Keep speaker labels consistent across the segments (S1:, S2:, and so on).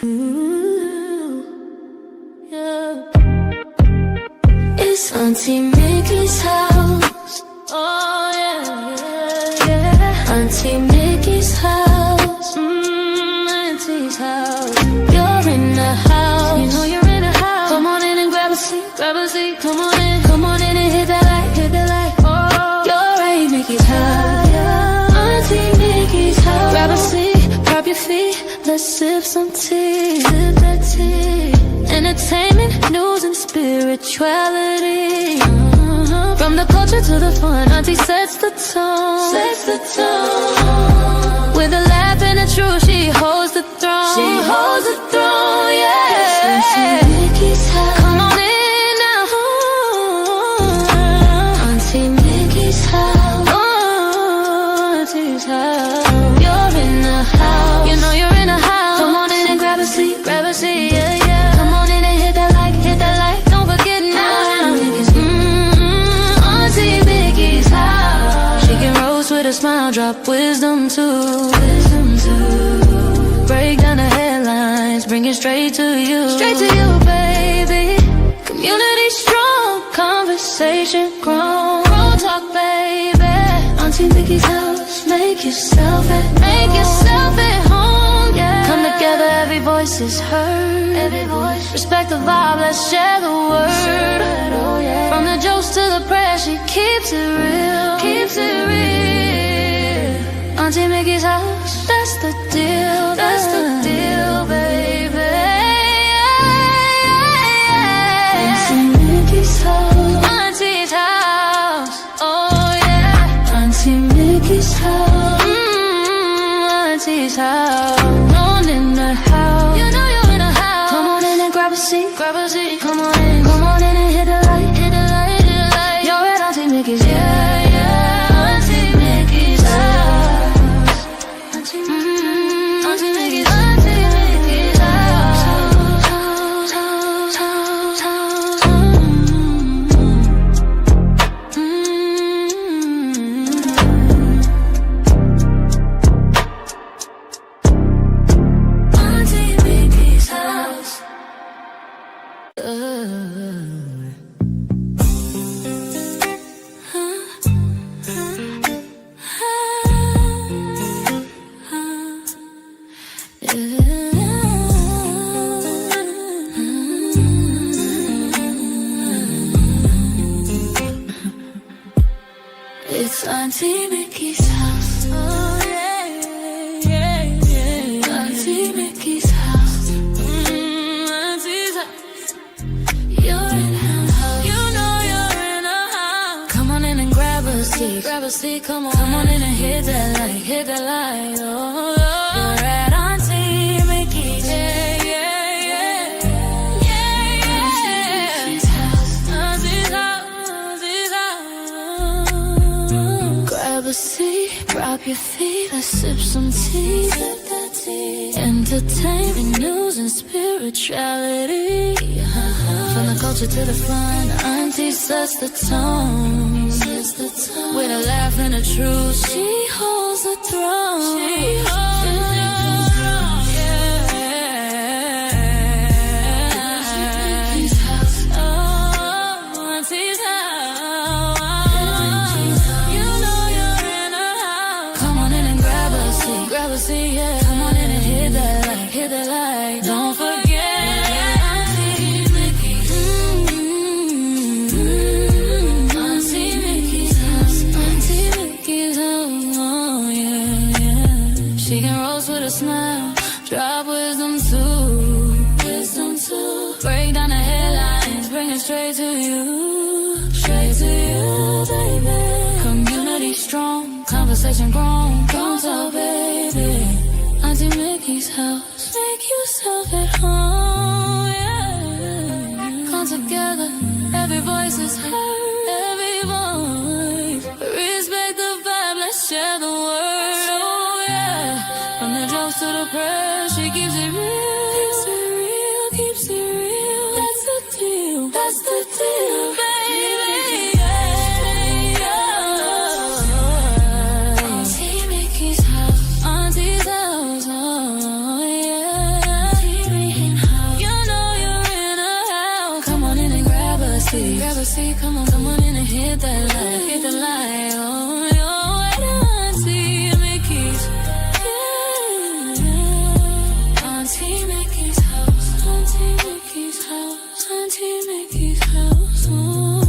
S1: Ooh, yeah. It's Auntie Mickey's house. Oh yeah, yeah, yeah. Auntie Mickey's house. Auntie's house. You're in the house. You know you're in the house. Come on in and grab a seat, grab a seat. Come on in and hit that light, hit that light. Oh, you're at Mickey's house. Yeah. Auntie Mickey's house. Grab a seat, prop your feet. Let's sip some tea, sip that tea. Entertainment, news, and spirituality. From the culture to the fun, Auntie sets the tone. Sets the tone. With a laugh and a truth, she holds the throne. She holds the throne, yeah. Auntie Mickey's house. Come on in now. Auntie Mickey's house. Oh, Auntie's house. You're in the house. You know you're in the house. Come on in and grab a seat, yeah, yeah. Come on in and hit that like, hit that like. Don't forget now. Auntie Mickey's house. She can roast with a smile, drop wisdom too. Break down the headlines, bring it straight to you. Straight to you, baby. Community strong, conversation grown. Real talk, baby. Auntie Mickey's house. Make yourself at home, yeah. Come together, every voice is heard. Every voice. Respect the vibe, let's share the word. Oh, yeah. From the jokes to the prayers, she keeps it real. Keeps it real. Auntie Mickey's house, that's the deal. That's the deal, baby. Auntie Mickey's house. Auntie's house. Oh yeah. Auntie Mickey's house. Auntie's house. On in the house. You know you're in the house. Come on in and grab a seat. Grab a seat. Come on in and hit the light. Hit the light, hit the light. You're at Auntie Mickey's. Yeah, yeah. Auntie Mickey's house. Auntie Mickey's. Auntie Mickey's house. Auntie Mickey's house. It's Auntie Mickey's house. Oh yeah, yeah, yeah. Auntie Mickey's house. Auntie's house. You're in her house. You know you're in her house. Come on in and grab a seat. Grab a seat, come on in and hit that light. Hit that light. Oh, you're at Auntie Mickey's. Yeah, yeah, yeah. Yeah, yeah. Auntie's house. Auntie's house. Auntie's house. Grab a seat, drop your feet, let's sip some tea. Sip that tea. Entertainment, news, and spirituality. From the culture to the fun, Auntie sets the tone. With a laugh and a truth, she holds the throne. She holds the throne, yeah. Auntie's house. Oh, Auntie's house. You know you're in a house. Come on in and grab a seat, yeah. Come on in and hit that light, hit that light. Don't forget. Auntie Mickey's. Auntie Mickey's house. Auntie Mickey's house. Oh yeah, yeah. She can roast with a smile, drop wisdom too. Wisdom too. Break down the headlines, bring it straight to you. Straight to you, baby. Community strong, conversation grown. Don't tell, baby. Auntie Mickey's house. Make yourself at home, yeah. Come together, every voice is heard. Every voice. Respect the vibe, let's share the word. Oh yeah. From the jokes to the prayers, she keeps it real. Keeps it real, keeps it real. That's the deal. That's the deal, baby. Yeah, yeah. Auntie Mickey's house. Auntie's house. Oh yeah. Auntie mercy, come on in and hit that light. Hit the light, oh, your way to Auntie Mickey's. Yeah. Auntie Mickey's house, Auntie Mickey's house, Auntie Mickey's house. Oh.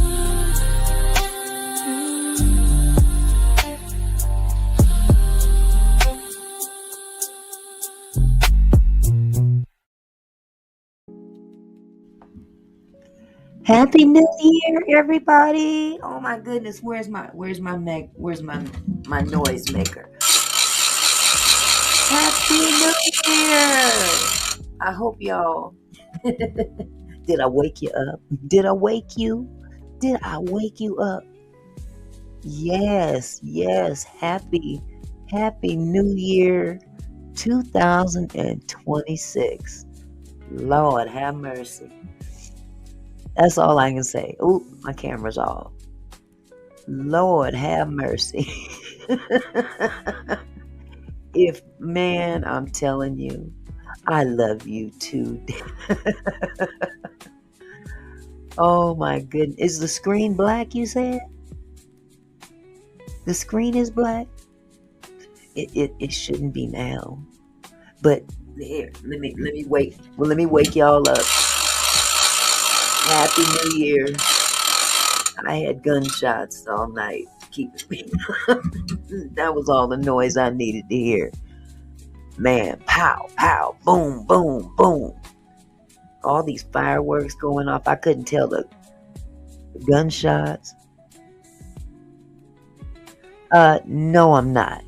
S2: Happy New Year, everybody! Oh my goodness, where's my noise maker? Happy New Year! I hope y'all. Did I wake you up? Did I wake you? Did I wake you up? Yes. Happy New Year 2026. Lord have mercy. That's all I can say. Ooh, my camera's off. Lord have mercy. I'm telling you, I love you too. Oh my goodness. Is the screen black, you said? The screen is black? It shouldn't be now. But here, let me wake. Well, let me wake y'all up. Happy New Year. I had gunshots all night keeping me. That was all the noise I needed to hear. Man, pow, pow, boom, boom, boom. All these fireworks going off. I couldn't tell the gunshots. No, I'm not.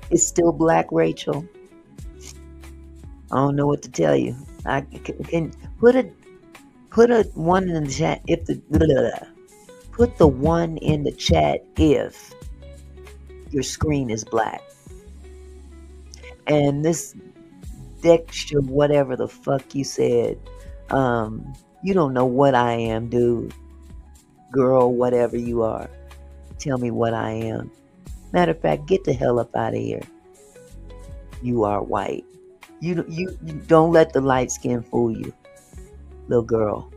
S2: It's still black, Rachel. I don't know what to tell you. I can put a one in the chat put the one in the chat if your screen is black. And this Dexter, whatever the fuck you said, you don't know what I am, dude. Girl, whatever you are. Tell me what I am. Matter of fact, get the hell up out of here. You are white. You don't let the light skin fool you, little girl.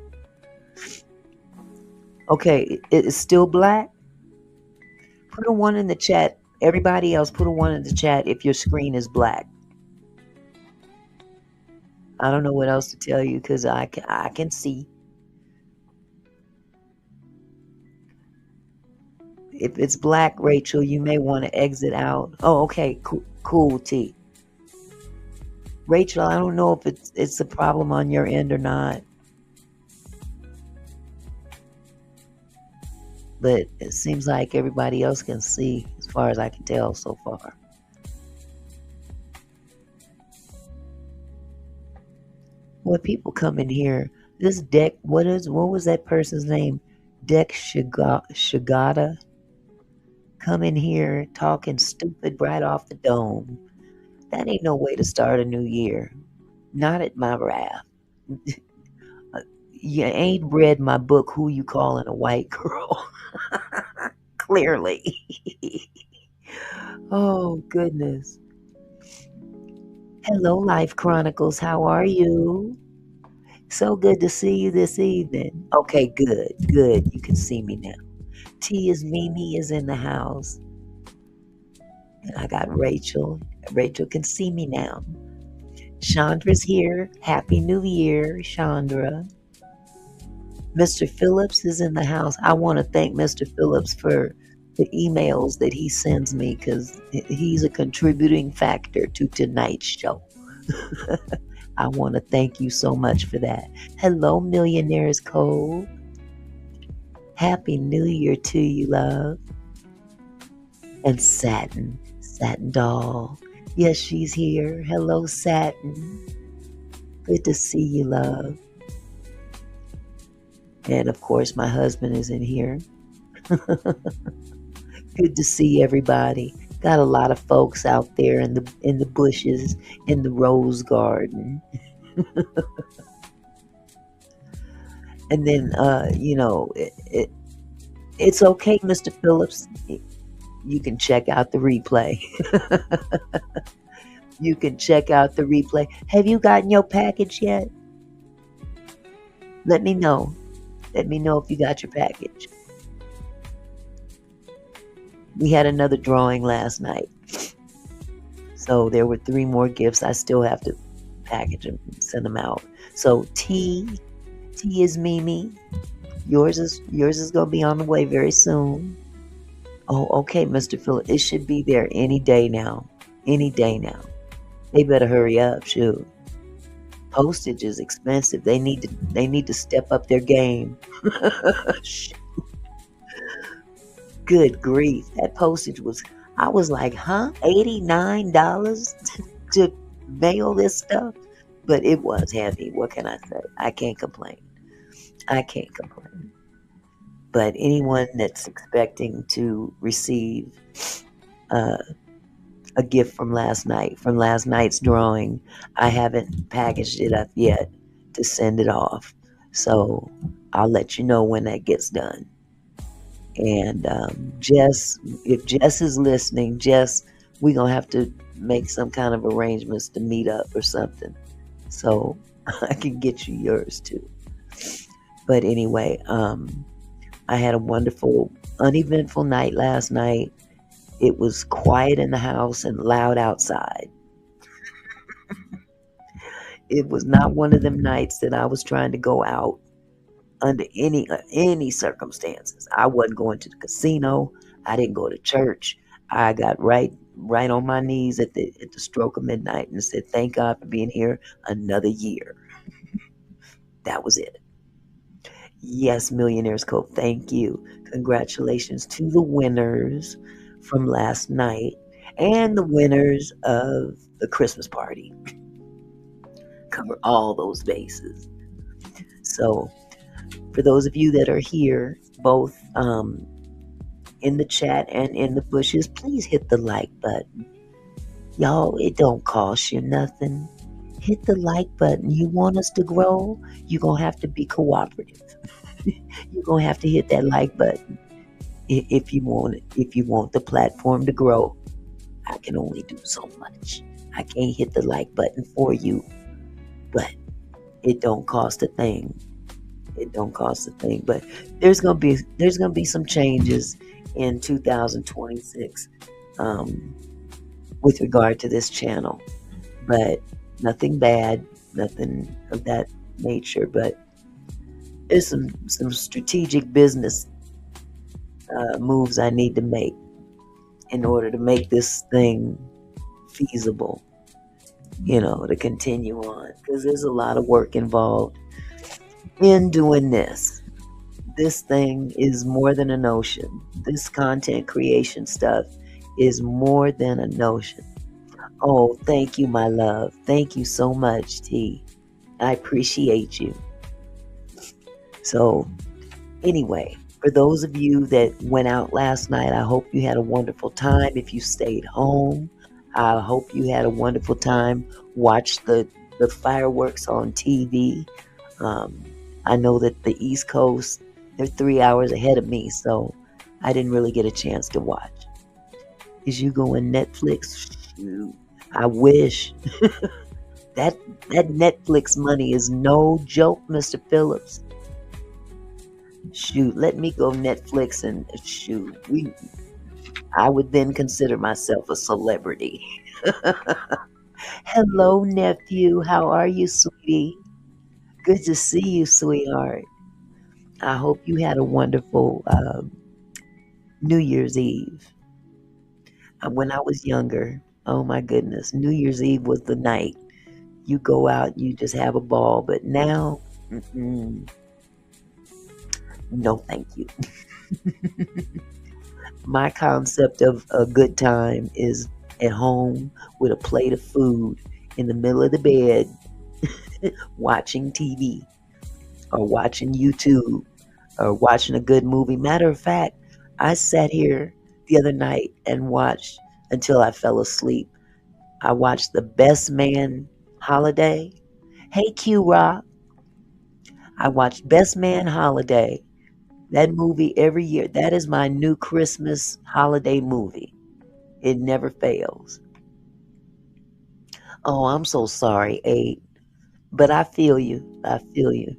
S2: Okay, it's still black. Put a one in the chat. Everybody else, put a one in the chat if your screen is black. I don't know what else to tell you because I can see. If it's black, Rachel, you may want to exit out. Oh, okay, cool, T. Rachel, I don't know if it's a problem on your end or not. But it seems like everybody else can see as far as I can tell so far. When people come in here, this Deck, what was that person's name? Deck Shigata. Come in here talking stupid right off the dome. That ain't no way to start a new year. Not at my wrath. You ain't read my book, Who You Calling a White Girl. Clearly. Oh, goodness. Hello, Life Chronicles. How are you? So good to see you this evening. Okay, good. You can see me now. T is Mimi is in the house. And I got Rachel. Rachel can see me now. Chandra's here. Happy New Year, Chandra. Mr. Phillips is in the house. I want to thank Mr. Phillips for the emails that he sends me because he's a contributing factor to tonight's show. I want to thank you so much for that. Hello, Millionaire's Code. Happy New Year to you, love. And Satin Doll. Yes, she's here. Hello, Satin. Good to see you, love. And of course, my husband is in here. Good to see everybody. Got a lot of folks out there in the bushes, in the rose garden. And then, it's okay, Mr. Phillips. You can check out the replay. You can check out the replay. Have you gotten your package yet? Let me know. Let me know if you got your package. We had another drawing last night. So there were 3 more gifts. I still have to package them, send them out. So T is Mimi. Yours is gonna be on the way very soon. Oh, okay, Mr. Phillip. It should be there any day now. Any day now. They better hurry up, shoot. Postage is expensive. They need to step up their game. Good grief. That postage was I was like, huh? $89 to mail this stuff? But it was heavy. What can I say? I can't complain. I can't complain. But anyone that's expecting to receive uh, a gift from last night's drawing, I haven't packaged it up yet to send it off. So I'll let you know when that gets done. And Jess, if Jess is listening, Jess, we're going to have to make some kind of arrangements to meet up or something. So I can get you yours too. But anyway, I had a wonderful, uneventful night last night. It was quiet in the house and loud outside. It was not one of them nights that I was trying to go out under any circumstances. I wasn't going to the casino. I didn't go to church. I got right on my knees at the stroke of midnight and said, "Thank God for being here another year." That was it. Yes, Millionaires Code. Thank you. Congratulations to the winners from last night and the winners of the Christmas party. Cover all those bases. So, for those of you that are here, both in the chat and in the bushes, please hit the like button. Y'all, it don't cost you nothing. Hit the like button. You want us to grow? You're going to have to be cooperative. You're going to have to hit that like button if you want it. If you want the platform to grow, I can only do so much. I can't hit the like button for you, but it don't cost a thing. It don't cost a thing. But there's gonna be some changes in 2026 with regard to this channel, but nothing bad, nothing of that nature. But there's some strategic business moves I need to make in order to make this thing feasible, to continue on, because there's a lot of work involved in doing this. This thing is more than a notion. This content creation stuff is more than a notion. Oh, thank you, my love. Thank you so much, T. I appreciate you. So, anyway, for those of you that went out last night, I hope you had a wonderful time. If you stayed home, I hope you had a wonderful time. Watch the fireworks on TV. I know that the East Coast, they're 3 hours ahead of me, so I didn't really get a chance to watch. Is you going Netflix? Shoot, I wish. that Netflix money is no joke, Mr. Phillips. Shoot, let me go Netflix and shoot. I would then consider myself a celebrity. Hello, nephew. How are you, sweetie? Good to see you, sweetheart. I hope you had a wonderful New Year's Eve. When I was younger, oh my goodness, New Year's Eve was the night. You go out, you just have a ball. But now, no thank you. My concept of a good time is at home with a plate of food in the middle of the bed, watching TV or watching YouTube or watching a good movie. Matter of fact, I sat here the other night and watched until I fell asleep. I watched The Best Man Holiday. Hey, Q Rock. I watched Best Man Holiday. That movie every year. That is my new Christmas holiday movie. It never fails. Oh, I'm so sorry, Abe. But I feel you. I feel you.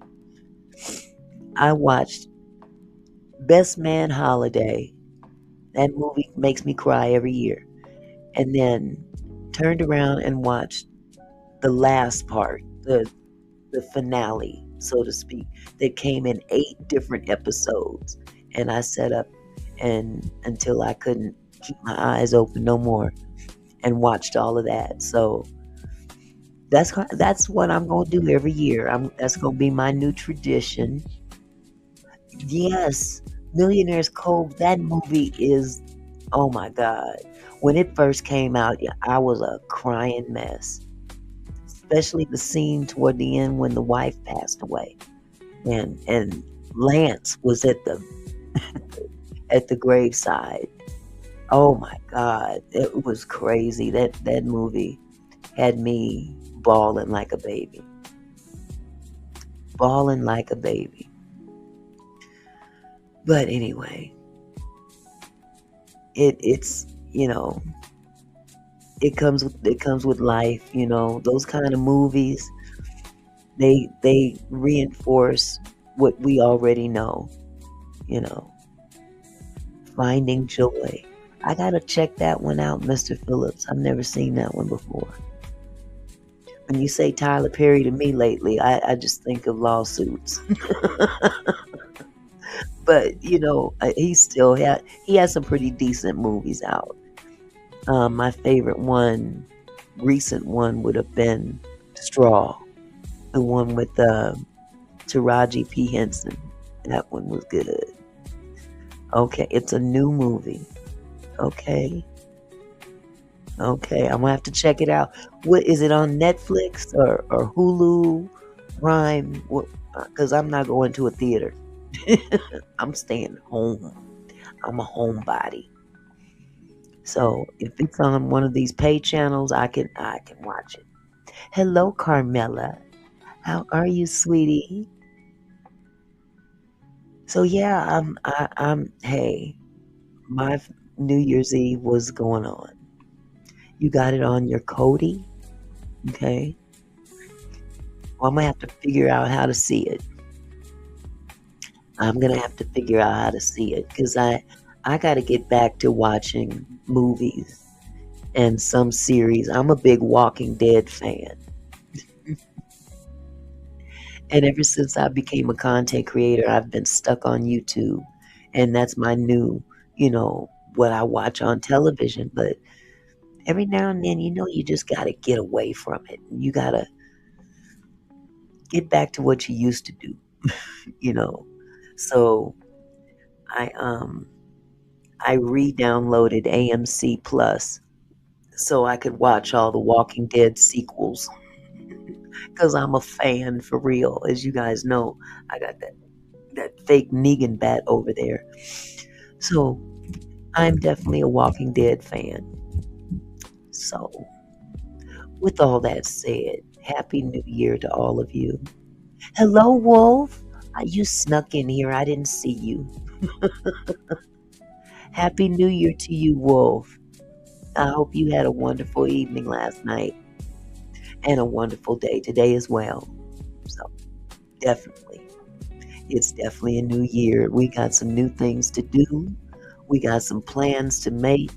S2: I watched Best Man Holiday. That movie makes me cry every year. And then turned around and watched the last part, the finale, so to speak, that came in 8 different episodes. And I sat up and until I couldn't keep my eyes open no more and watched all of that. So that's what I'm gonna do every year. That's gonna be my new tradition. Yes, Millionaire's Cove. That movie is, oh my God. When it first came out, yeah, I was a crying mess. Especially the scene toward the end when the wife passed away, and Lance was at the graveside. Oh my God, it was crazy. That movie had me bawling like a baby, bawling like a baby. But anyway, it's it comes with life. Those kind of movies, they reinforce what we already know. You know, Finding Joy. I gotta check that one out, Mr. Phillips. I've never seen that one before. When you say Tyler Perry to me lately, I just think of lawsuits. But he has some pretty decent movies out. My favorite one, recent one, would have been Straw, the one with Taraji P. Henson. That one was good. Okay, it's a new movie. Okay, I'm gonna have to check it out. What is it on Netflix or Hulu, Prime? Because I'm not going to a theater. I'm staying home. I'm a homebody. So if it's on one of these pay channels, I can watch it. Hello, Carmela. How are you, sweetie? So yeah, hey, my New Year's Eve was going on. You got it on your Kodi, okay? Well, I'm gonna have to figure out how to see it. I'm gonna have to figure out how to see it because I got to get back to watching movies and some series. I'm a big Walking Dead fan. And ever since I became a content creator, I've been stuck on YouTube. And that's my new, what I watch on television. But every now and then, you just got to get away from it. You got to get back to what you used to do, you know. So I re-downloaded AMC Plus so I could watch all the Walking Dead sequels because I'm a fan for real. As you guys know, I got that fake Negan bat over there. So I'm definitely a Walking Dead fan. So with all that said, Happy New Year to all of you. Hello, Wolf. You snuck in here. I didn't see you. Happy New Year to you, Wolf. I hope you had a wonderful evening last night and a wonderful day today as well. So definitely, it's definitely a new year. We got some new things to do. We got some plans to make.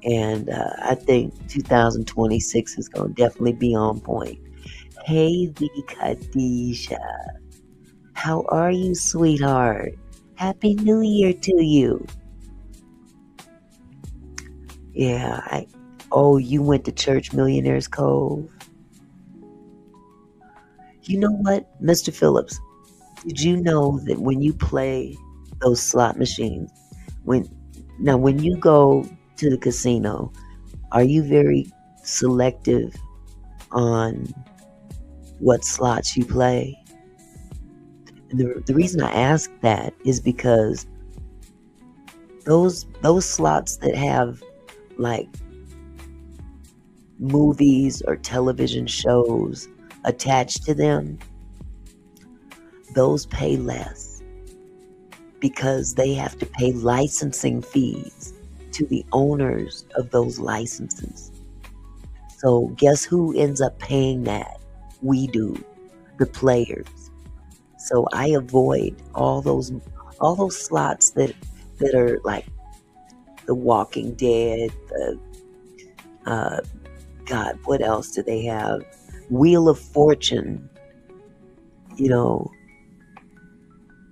S2: And I think 2026 is going to definitely be on point. Hey, the Khadijah. How are you, sweetheart? Happy New Year to you. Yeah, you went to Church Millionaire's Cove. You know what, Mr. Phillips? Did you know that when you play those slot machines, when you go to the casino, are you very selective on what slots you play? And the reason I ask that is because those slots that have like movies or television shows attached to them, those pay less because they have to pay licensing fees to the owners of those licenses. So guess who ends up paying that? We do, the players. So I avoid all those slots that are like The Walking Dead, the uh, God, what else do they have? Wheel of Fortune. You know,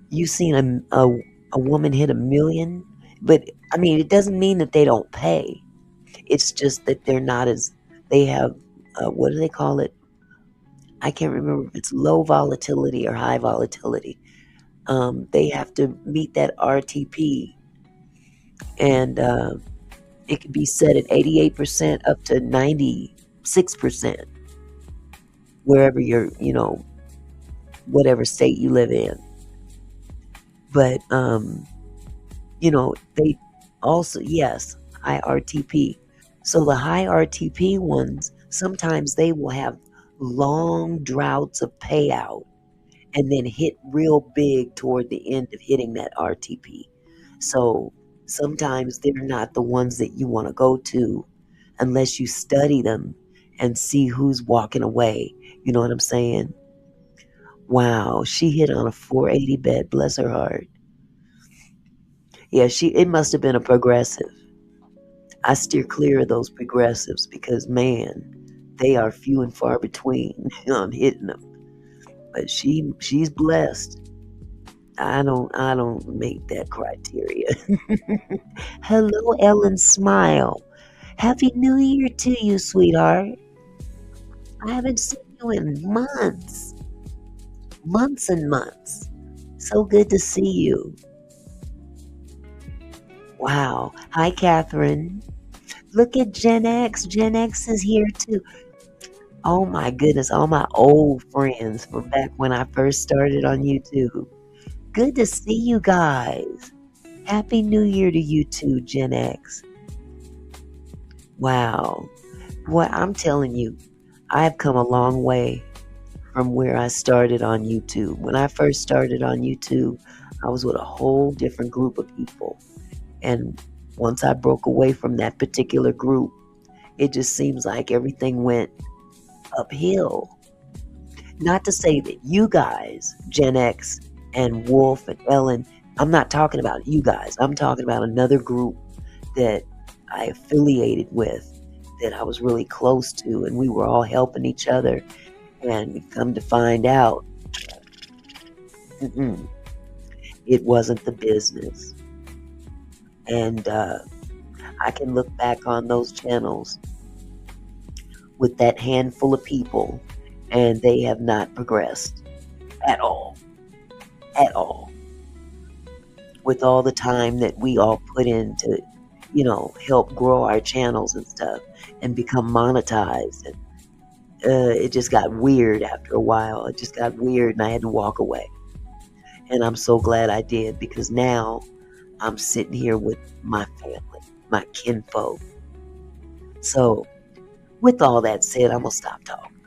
S2: you seen a woman hit 1 million, but I mean, it doesn't mean that they don't pay. It's just that they're not as they have. What do they call it? I can't remember if it's low volatility or high volatility. They have to meet that RTP, and it can be set at 88% up to 96%, wherever whatever state you live in. But they also, yes, high RTP. So the high RTP ones, sometimes they will have long droughts of payout and then hit real big toward the end of hitting that RTP. So sometimes they're not the ones that you want to go to unless you study them and see who's walking away. You know what I'm saying? Wow, she hit on a 480 bet, bless her heart. Yeah, it must have been a progressive. I steer clear of those progressives because man, they are few and far between on hitting them. But she's blessed. I don't make that criteria. Hello, Ellen Smile. Happy New Year to you, sweetheart. I haven't seen you in months. Months and months. So good to see you. Wow. Hi, Catherine. Look at Gen X. Gen X is here too. Oh my goodness, all my old friends from back when I first started on YouTube. Good to see you guys. Happy New Year to you too, Gen X. Wow. Boy, I'm telling you, I've come a long way from where I started on YouTube. When I first started on YouTube, I was with a whole different group of people. And once I broke away from that particular group, it just seems like everything went uphill. Not to say that you guys, Gen X and Wolf and Ellen, I'm not talking about you guys. I'm talking about another group that I affiliated with, that I was really close to, and we were all helping each other. And come to find out, it wasn't the business. And I can look back on those channels with that handful of people, and they have not progressed at all. At all. With all the time that we all put in to, help grow our channels and stuff and become monetized. And it just got weird after a while. It just got weird, and I had to walk away. And I'm so glad I did, because now I'm sitting here with my family, my kinfolk. So, with all that said, I'm going to stop talking.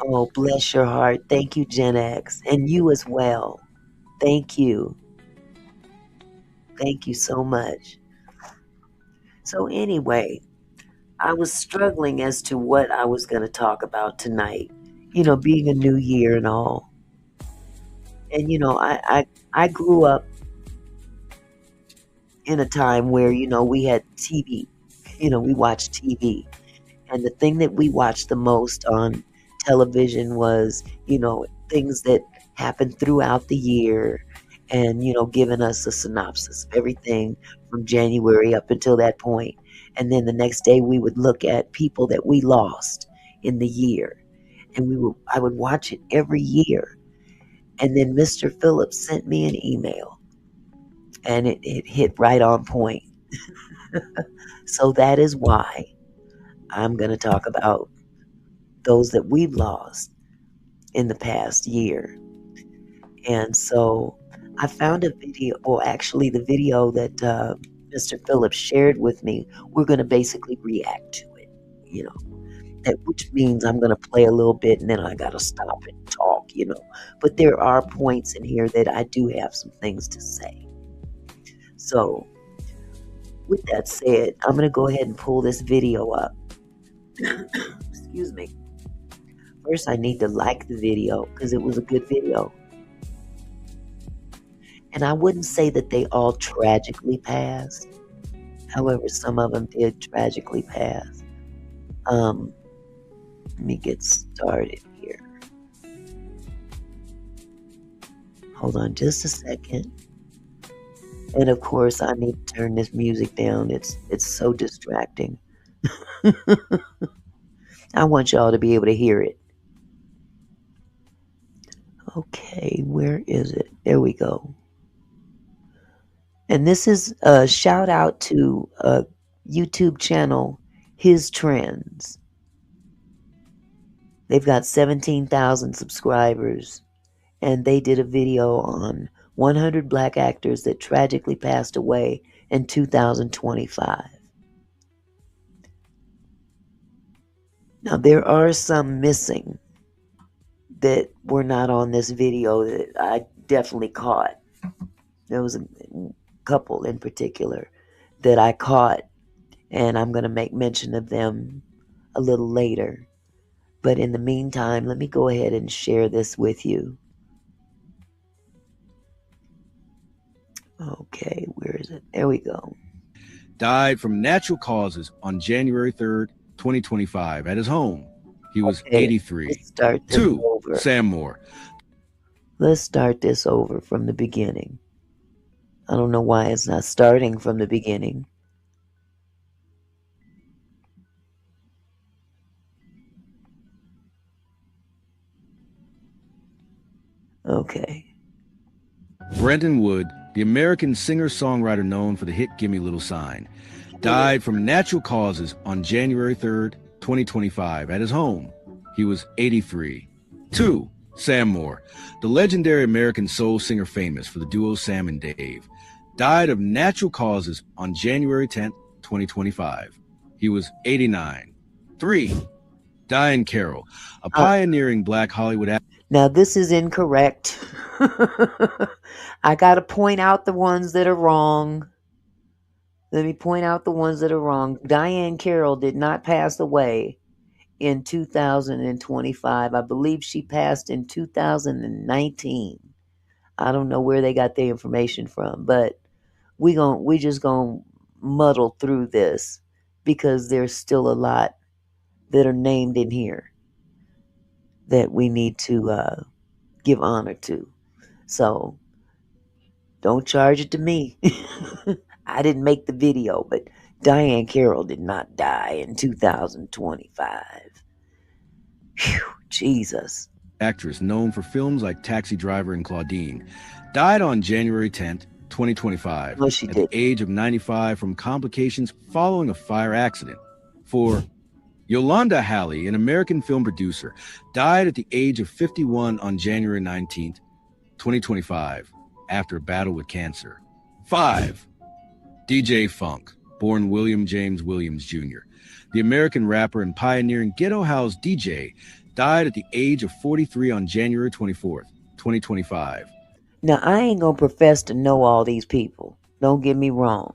S2: Oh, bless your heart. Thank you, Gen X. And you as well. Thank you. Thank you so much. So, anyway, I was struggling as to what I was going to talk about tonight, being a new year and all. And, I grew up in a time where, we had TV, we watched TV. And the thing that we watched the most on television was, things that happened throughout the year, and, giving us a synopsis of everything from January up until that point. And then the next day we would look at people that we lost in the year. And I would watch it every year. And then Mr. Phillips sent me an email, and it hit right on point. So that is why I'm going to talk about those that we've lost in the past year. And so I found a video, well, actually, the video that Mr. Phillips shared with me, we're going to basically react to it, which means I'm going to play a little bit and then I got to stop and talk, But there are points in here that I do have some things to say. So, with that said, I'm going to go ahead and pull this video up. Excuse me. First, I need to like the video because it was a good video. And I wouldn't say that they all tragically passed. However, some of them did tragically pass. Let me get started here. Hold on just a second. And of course, I need to turn this music down. It's so distracting. I want y'all to be able to hear it. Okay, where is it? There we go. And this is a shout out to a YouTube channel, His Trends. They've got 17,000 subscribers, and they did a video on 100 black actors that tragically passed away in 2025. Now, there are some missing that were not on this video that I definitely caught. There was a couple in particular that I caught, and I'm going to make mention of them a little later. But in the meantime, let me go ahead and share this with you. Okay, where is it? There we go.
S3: Died from natural causes on January 3rd, 2025 at his home. He was
S2: Okay,
S3: 83.
S2: let's start this
S3: 2.
S2: over.
S3: Sam Moore.
S2: Let's start this over from the beginning. I don't know why it's not starting from the beginning. Okay.
S3: Brenton Wood, the American singer-songwriter known for the hit Gimme Little Sign, died from natural causes on January 3rd, 2025 at his home. He was 83. 2. Sam Moore, the legendary American soul singer famous for the duo Sam and Dave, died of natural causes on January 10th, 2025. He was 89. 3. Diane Carroll, a pioneering black Hollywood actor.
S2: Now, this is incorrect. I got to point out the ones that are wrong. Let me point out the ones that are wrong. Diane Carroll did not pass away in 2025. I believe she passed in 2019. I don't know where they got the information from, but we just gonna muddle through this because there's still a lot that are named in here that we need to give honor to. So don't charge it to me. I didn't make the video, but Diane Carroll did not die in 2025. Phew, Jesus.
S3: Actress known for films like Taxi Driver and Claudine, died on January 10th, 2025,
S2: No, she
S3: at
S2: did.
S3: the age of 95 from complications following a fire accident. 4. Yolanda Halley, an American film producer, died at the age of 51 on January 19th, 2025, after a battle with cancer. 5. DJ Funk, born William James Williams Jr., the American rapper and pioneering ghetto house DJ, died at the age of 43 on January 24th, 2025.
S2: Now, I ain't gonna profess to know all these people. Don't get me wrong.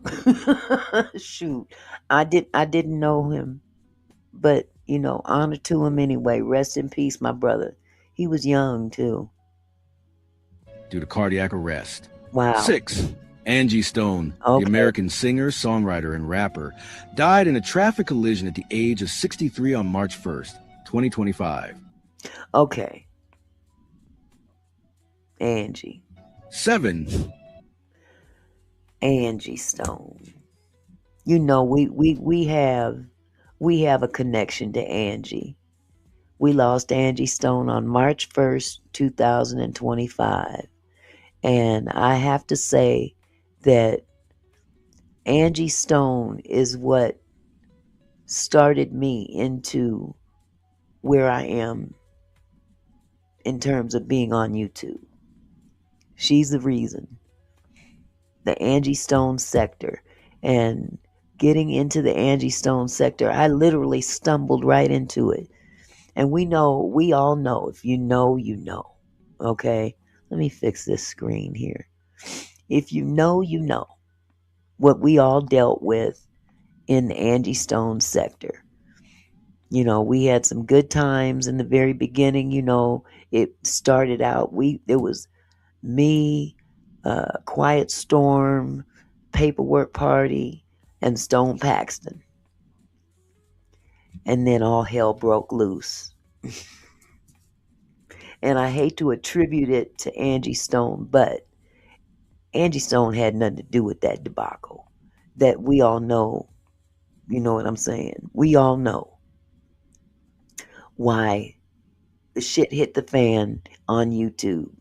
S2: Shoot, I didn't know him, but honor to him anyway. Rest in peace, my brother. He was young too.
S3: Due to cardiac arrest.
S2: Wow.
S3: 6. Angie Stone,
S2: Okay.
S3: the American singer, songwriter, and rapper, died in a traffic collision at the age of 63 on March 1st, 2025.
S2: Okay. Angie.
S3: 7.
S2: Angie Stone. We have a connection to Angie. We lost Angie Stone on March 1st, 2025. And I have to say that Angie Stone is what started me into where I am in terms of being on YouTube. She's the reason. The Angie Stone sector. And getting into the Angie Stone sector, I literally stumbled right into it. And we all know, if you know, you know. Okay? Let me fix this screen here. If you know, you know what we all dealt with in the Angie Stone sector. We had some good times in the very beginning. It started out, it was me, Quiet Storm, Paperwork Party, and Stone Paxton. And then all hell broke loose. And I hate to attribute it to Angie Stone, but Angie Stone had nothing to do with that debacle. That we all know, you know what I'm saying? We all know why the shit hit the fan on YouTube.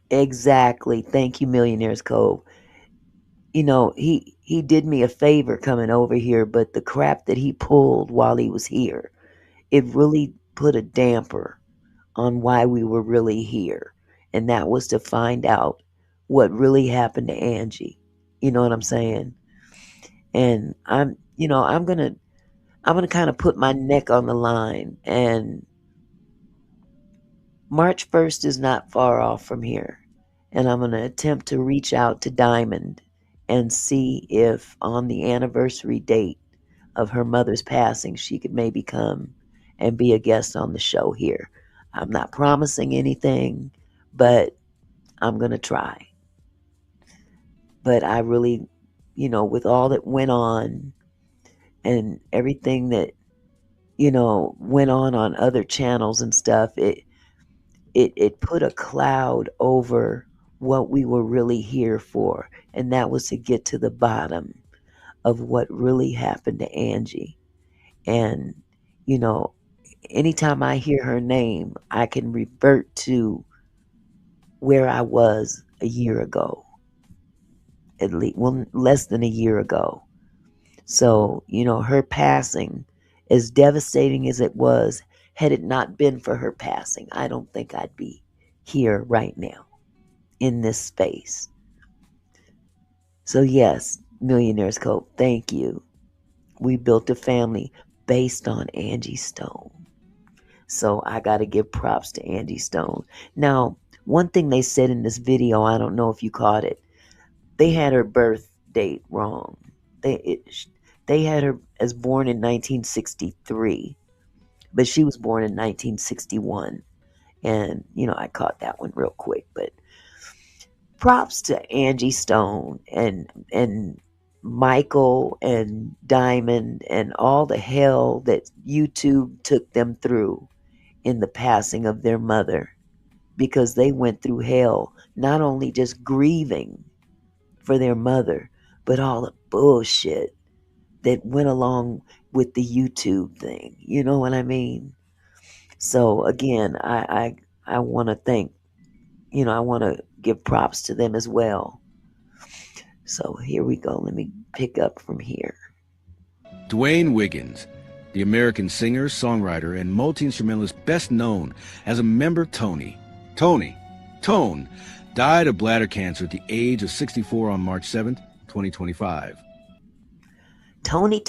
S2: Exactly. Thank you, Millionaires Cove. He did me a favor coming over here, but the crap that he pulled while he was here, it really put a damper on why we were really here. And that was to find out what really happened to Angie. You know what I'm saying? And I'm gonna kind of put my neck on the line, and March 1st is not far off from here. And I'm gonna attempt to reach out to Diamond and see if on the anniversary date of her mother's passing she could maybe come and be a guest on the show here. I'm not promising anything, but I'm gonna try. But I really, with all that went on and everything that went on other channels and stuff, it put a cloud over what we were really here for, and that was to get to the bottom of what really happened to Angie. And you know anytime I hear her name, I can revert to where I was a year ago, at least, well, less than a year ago. So, her passing, as devastating as it was, had it not been for her passing, I don't think I'd be here right now in this space. So, yes, Millionaires Code, thank you. We built a family based on Angie Stone. So, I got to give props to Angie Stone. Now, one thing they said in this video, I don't know if you caught it, they had her birth date wrong. They had her as born in 1963, but she was born in 1961. And, I caught that one real quick. But props to Angie Stone and Michael and Diamond and all the hell that YouTube took them through in the passing of their mother, because they went through hell, not only just grieving for their mother, but all the bullshit that went along with the YouTube thing. You know what I mean? So again, I want to thank, I want to give props to them as well. So here we go. Let me pick up from here.
S3: Dwayne Wiggins, the American singer, songwriter, and multi-instrumentalist best known as a member Tone, died of bladder cancer at the age of 64 on March 7th, 2025.
S2: Tony.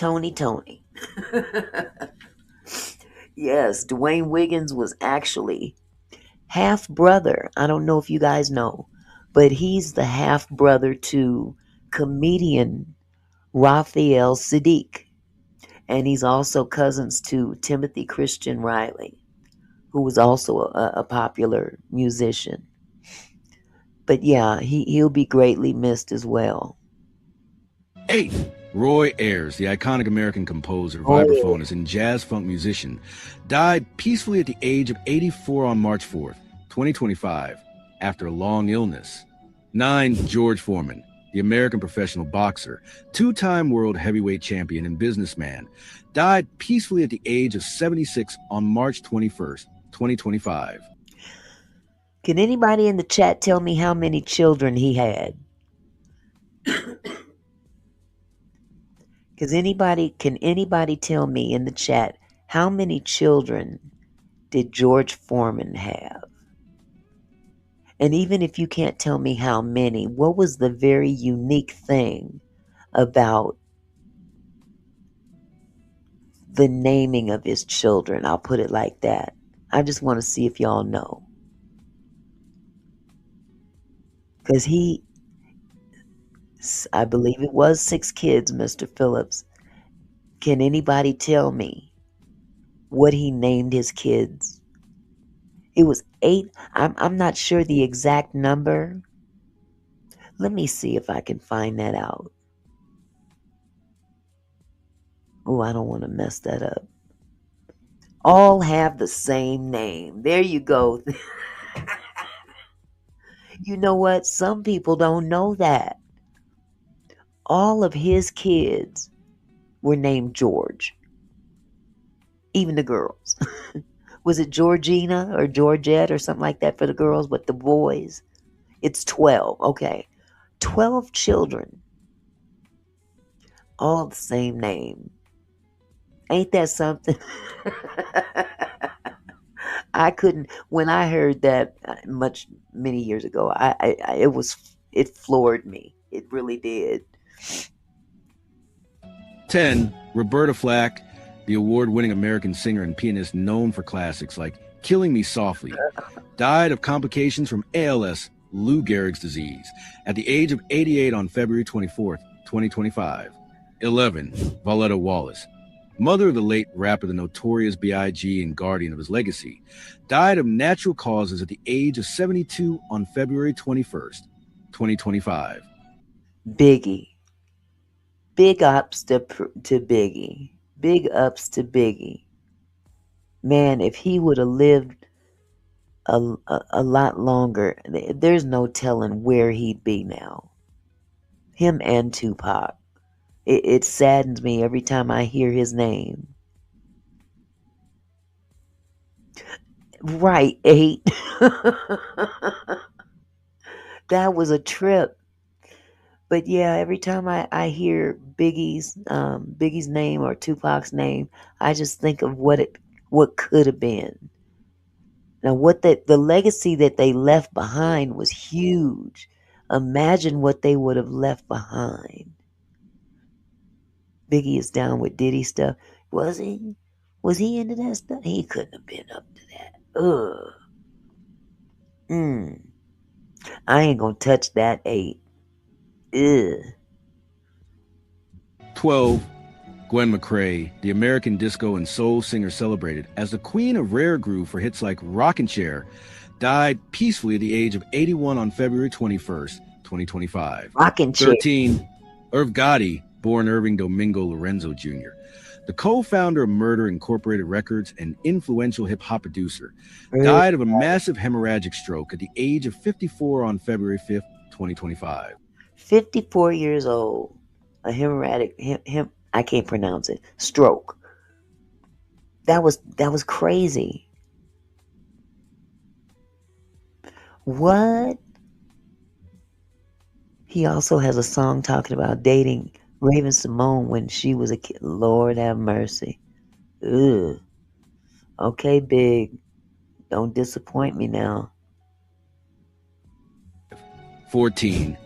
S2: Yes, Dwayne Wiggins was actually half brother. I don't know if you guys know, but he's the half brother to comedian Raphael Sadiq. And he's also cousins to Timothy Christian Riley, who was also a popular musician. But yeah, he'll be greatly missed as well.
S3: 8. Roy Ayers, the iconic American composer,
S2: Oh,
S3: vibraphonist, and jazz funk musician, died peacefully at the age of 84 on March 4th, 2025, after a long illness. 9. George Foreman, the American professional boxer, two-time world heavyweight champion and businessman, died peacefully at the age of 76 on March 21st, 2025.
S2: Can anybody in the chat tell me how many children he had? Can anybody tell me in the chat how many children did George Foreman have? And even if you can't tell me how many, what was the very unique thing about the naming of his children? I'll put it like that. I just want to see if y'all know. Because I believe it was 6 kids, Mr. Phillips. Can anybody tell me what he named his kids? It was 8. I'm not sure the exact number. Let me see if I can find that out. Oh, I don't want to mess that up. All have the same name. There you go. You know what? Some people don't know that. All of his kids were named George, even the girls. Was it Georgina or Georgette or something like that for the girls? But the boys, it's 12. Okay. 12 children, all the same name. Ain't that something? I couldn't, when I heard that many years ago, it floored me. It really did.
S3: 10. Roberta Flack, the award-winning American singer and pianist known for classics like Killing Me Softly, died of complications from ALS, Lou Gehrig's disease, at the age of 88 on February 24th, 2025. 11. Violetta Wallace, mother of the late rapper the Notorious B.I.G. and guardian of his legacy, died of natural causes at the age of 72 on February 21st, 2025.
S2: Biggie. Big ups to Biggie. Big ups to Biggie. Man, if he would have lived a lot longer, there's no telling where he'd be now. Him and Tupac. It saddens me every time I hear his name. Right, 8. That was a trip. But yeah, every time I hear Biggie's name or Tupac's name, I just think of what could have been. Now, what the legacy that they left behind was huge. Imagine what they would have left behind. Biggie is down with Diddy stuff. Was he? Was he into that stuff? He couldn't have been up to that. Ugh. I ain't gonna touch that 8. Ugh.
S3: 12. Gwen McCrae, the American disco and soul singer celebrated as the queen of rare groove for hits like Rockin' Chair, died peacefully at the age of 81 on February 21st, 2025.
S2: Rockin' Chair.
S3: 13. Irv Gotti, born Irving Domingo Lorenzo Jr., the co-founder of Murder Incorporated Records and influential hip-hop producer, died of a massive hemorrhagic stroke at the age of 54 on February 5th, 2025.
S2: 54 years old. A hemorrhagic I can't pronounce it. Stroke. That was crazy. What? He also has a song talking about dating Raven Simone when she was a kid. Lord have mercy. Ugh. Okay, Big. Don't disappoint me now.
S3: 14.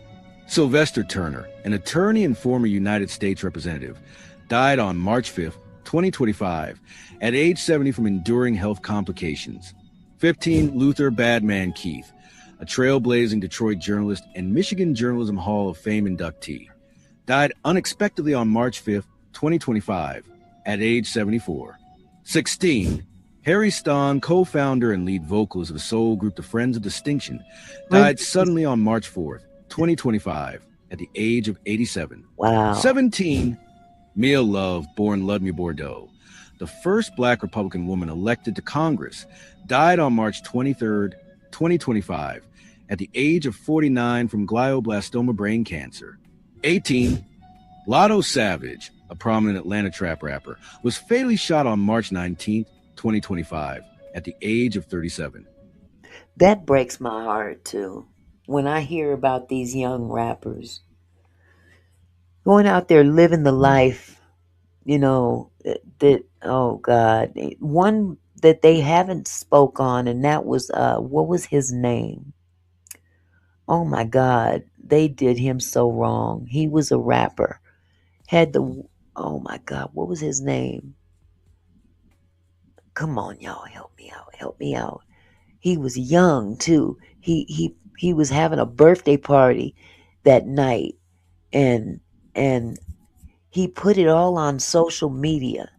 S3: Sylvester Turner, an attorney and former United States representative, died on March 5th, 2025, at age 70 from enduring health complications. 15. Luther Badman Keith, a trailblazing Detroit journalist and Michigan Journalism Hall of Fame inductee, died unexpectedly on March 5th, 2025, at age 74. 16. Harry Stahn, co-founder and lead vocalist of the soul group The Friends of Distinction, died suddenly on March 4th, 2025, at the age of 87.
S2: Wow.
S3: 17. Mia Love, born Ludmilla Bordeaux, the first Black Republican woman elected to Congress, died on March 23rd, 2025, at the age of 49 from glioblastoma brain cancer. 18. Lotto Savage, a prominent Atlanta trap rapper, was fatally shot on March 19th, 2025, at the age of 37.
S2: That breaks my heart too. When I hear about these young rappers going out there living the life, that oh God, one that they haven't spoke on, and that was what was his name? Oh my God, they did him so wrong. He was a rapper. Oh my God, what was his name? Come on, y'all, help me out. Help me out. He was young too. He was having a birthday party that night, and He put it all on social media.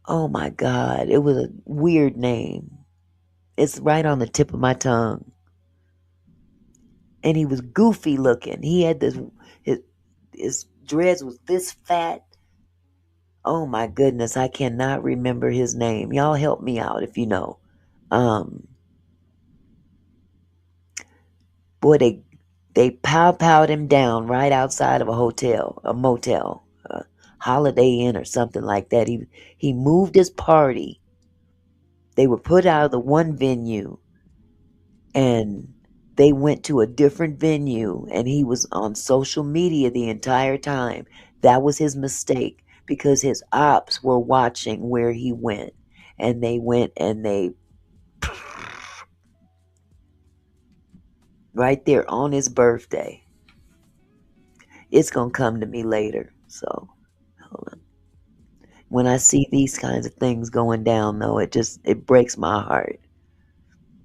S2: Oh my God, it was a weird name. It's right on the tip of my tongue. And he was goofy looking. He had his, his dreads was this fat. Oh my goodness, I cannot remember his name. Y'all help me out if you know. Um, boy, they powed him down right outside of a motel, a Holiday Inn or something like that. He moved his party. They were put out of the one venue and they went to a different venue, and he was on social media the entire time. That was his mistake because his ops were watching where he went, and they went and they right there on his birthday. It's gonna come to me later. So hold on. When I see these kinds of things going down, though, it breaks my heart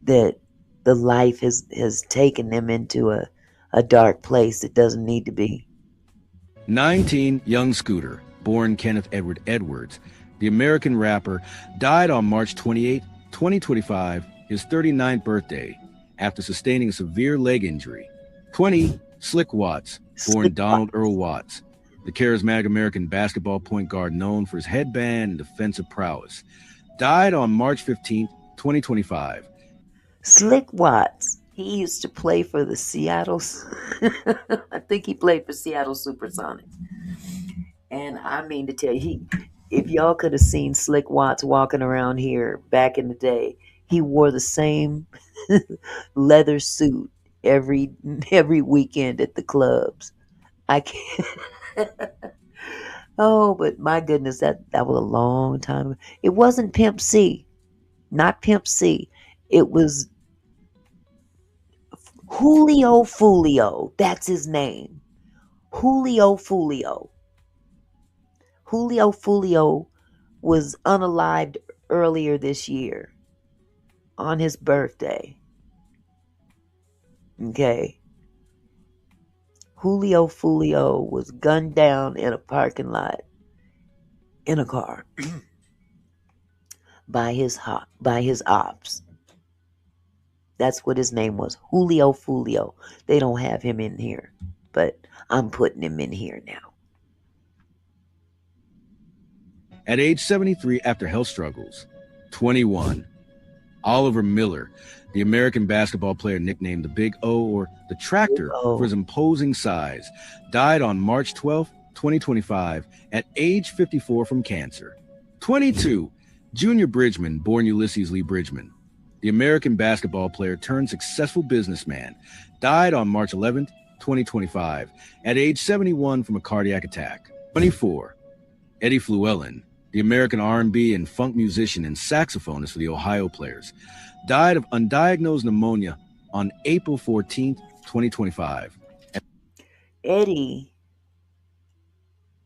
S2: that the life has taken them into a dark place that doesn't need to be.
S3: 19, Young Scooter, born Kenneth Edward Edwards, the American rapper, died on March 28, 2025, his 39th birthday, after sustaining a severe leg injury. 20, Slick Watts, born Donald Earl Watts, the charismatic American basketball point guard known for his headband and defensive prowess, died on March 15, 2025.
S2: Slick Watts. He used to play for the Seattle. I think he played for Seattle Supersonics. And I mean to tell you, if y'all could have seen Slick Watts walking around here back in the day, he wore the same leather suit every weekend at the clubs. I can't. Oh, but my goodness, that was a long time ago. It wasn't Pimp C, not Pimp C. It was Julio Fulio. That's his name. Julio Fulio. Julio Fulio was unalived earlier this year on his birthday. Okay. Julio Fulio was gunned down in a parking lot in a car by his ops. That's what his name was, Julio Fulio. They don't have him in here, but I'm putting him in here now.
S3: At age 73 after health struggles. 21, Oliver Miller, the American basketball player nicknamed the Big O or the Tractor for his imposing size, died on March 12, 2025 at age 54 from cancer. 22, Junior Bridgman, born Ulysses Lee Bridgman, the American basketball player turned successful businessman, died on March 11, 2025 at age 71 from a cardiac attack. 24, Eddie Fluellen, the American R&B and funk musician and saxophonist for the Ohio Players, died of undiagnosed pneumonia on April 14, 2025.
S2: Eddie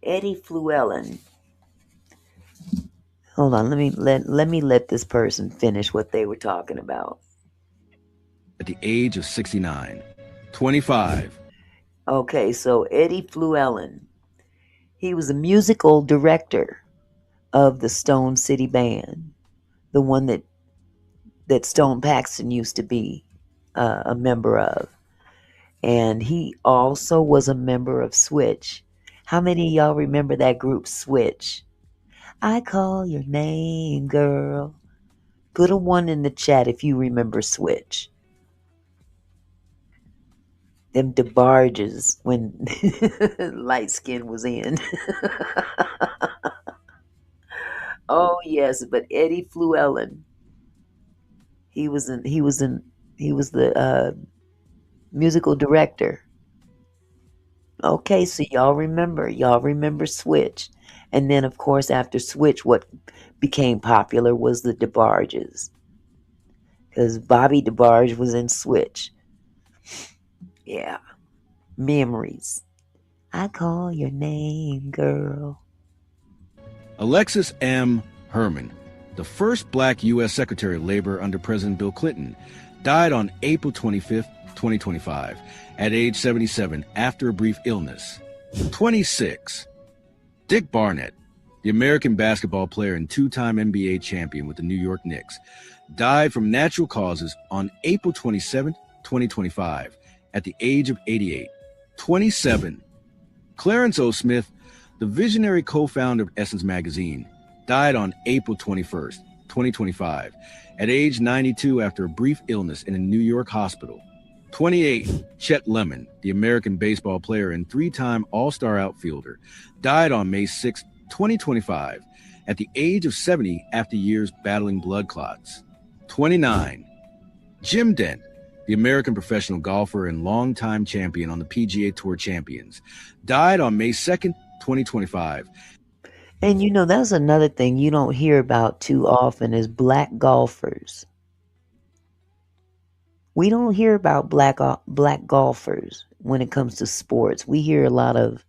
S2: Fluellen. Hold on, let me let this person finish what they were talking about.
S3: At the age of 69. 25.
S2: Okay, so Eddie Fluellen. He was a musical director of the Stone City Band, the one that Stone Paxton used to be a member of. And he also was a member of Switch. How many of y'all remember that group Switch? I call your name, girl. Put a 1 in the chat if you remember Switch. Them DeBarges when light skin was in. Oh yes, but Eddie Fluellen. He was the musical director. Okay, so y'all remember Switch. And then of course after Switch what became popular was the DeBarges. Because Bobby DeBarge was in Switch. Yeah. Memories. I call your name, girl.
S3: Alexis M. Herman, the first black U.S. Secretary of Labor under President Bill Clinton, died on April 25, 2025, at age 77 after a brief illness. 26. Dick Barnett, the American basketball player and two-time NBA champion with the New York Knicks, died from natural causes on April 27, 2025, at the age of 88. 27. Clarence O. Smith, the visionary co-founder of Essence magazine, died on April 21st, 2025, at age 92 after a brief illness in a New York hospital. 28. Chet Lemon, the American baseball player and three-time All-Star outfielder, died on May 6, 2025, at the age of 70 after years battling blood clots. 29. Jim Dent, the American professional golfer and longtime champion on the PGA Tour Champions, died on May 2nd, 2025.
S2: And that's another thing you don't hear about too often is black golfers. We don't hear about black golfers when it comes to sports. We hear a lot of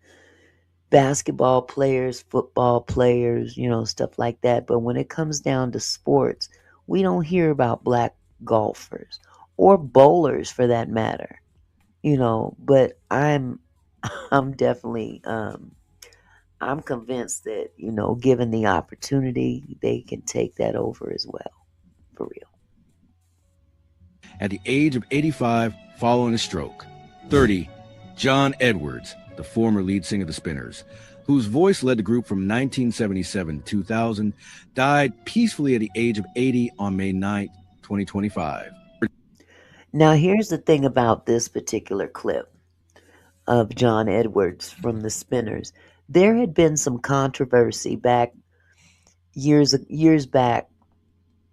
S2: basketball players, football players, stuff like that. But when it comes down to sports, we don't hear about black golfers or bowlers for that matter. But I'm definitely I'm convinced that, given the opportunity, they can take that over as well. For real.
S3: At the age of 85 following a stroke. 30. John Edwards, the former lead singer of the Spinners, whose voice led the group from 1977 to 2000, died peacefully at the age of 80 on May 9th, 2025.
S2: Now, here's the thing about this particular clip of John Edwards from the Spinners. There had been some controversy back years back.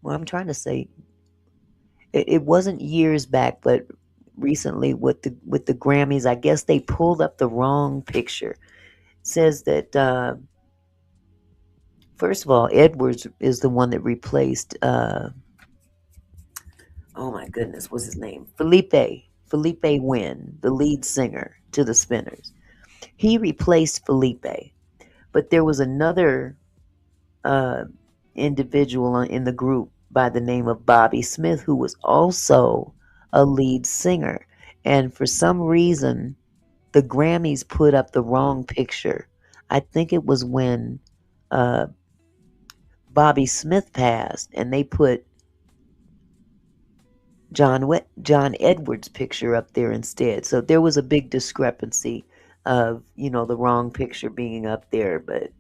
S2: Well, I'm trying to say it wasn't years back, but recently with the Grammys, I guess they pulled up the wrong picture. It says that first of all, Edwards is the one that replaced oh my goodness, what's his name? Felipe Wynn, the lead singer to the Spinners. He replaced Felipe, but there was another individual in the group by the name of Bobby Smith who was also a lead singer. And for some reason, the Grammys put up the wrong picture. I think it was when Bobby Smith passed, and they put John Edwards' picture up there instead. So there was a big discrepancy of the wrong picture being up there. But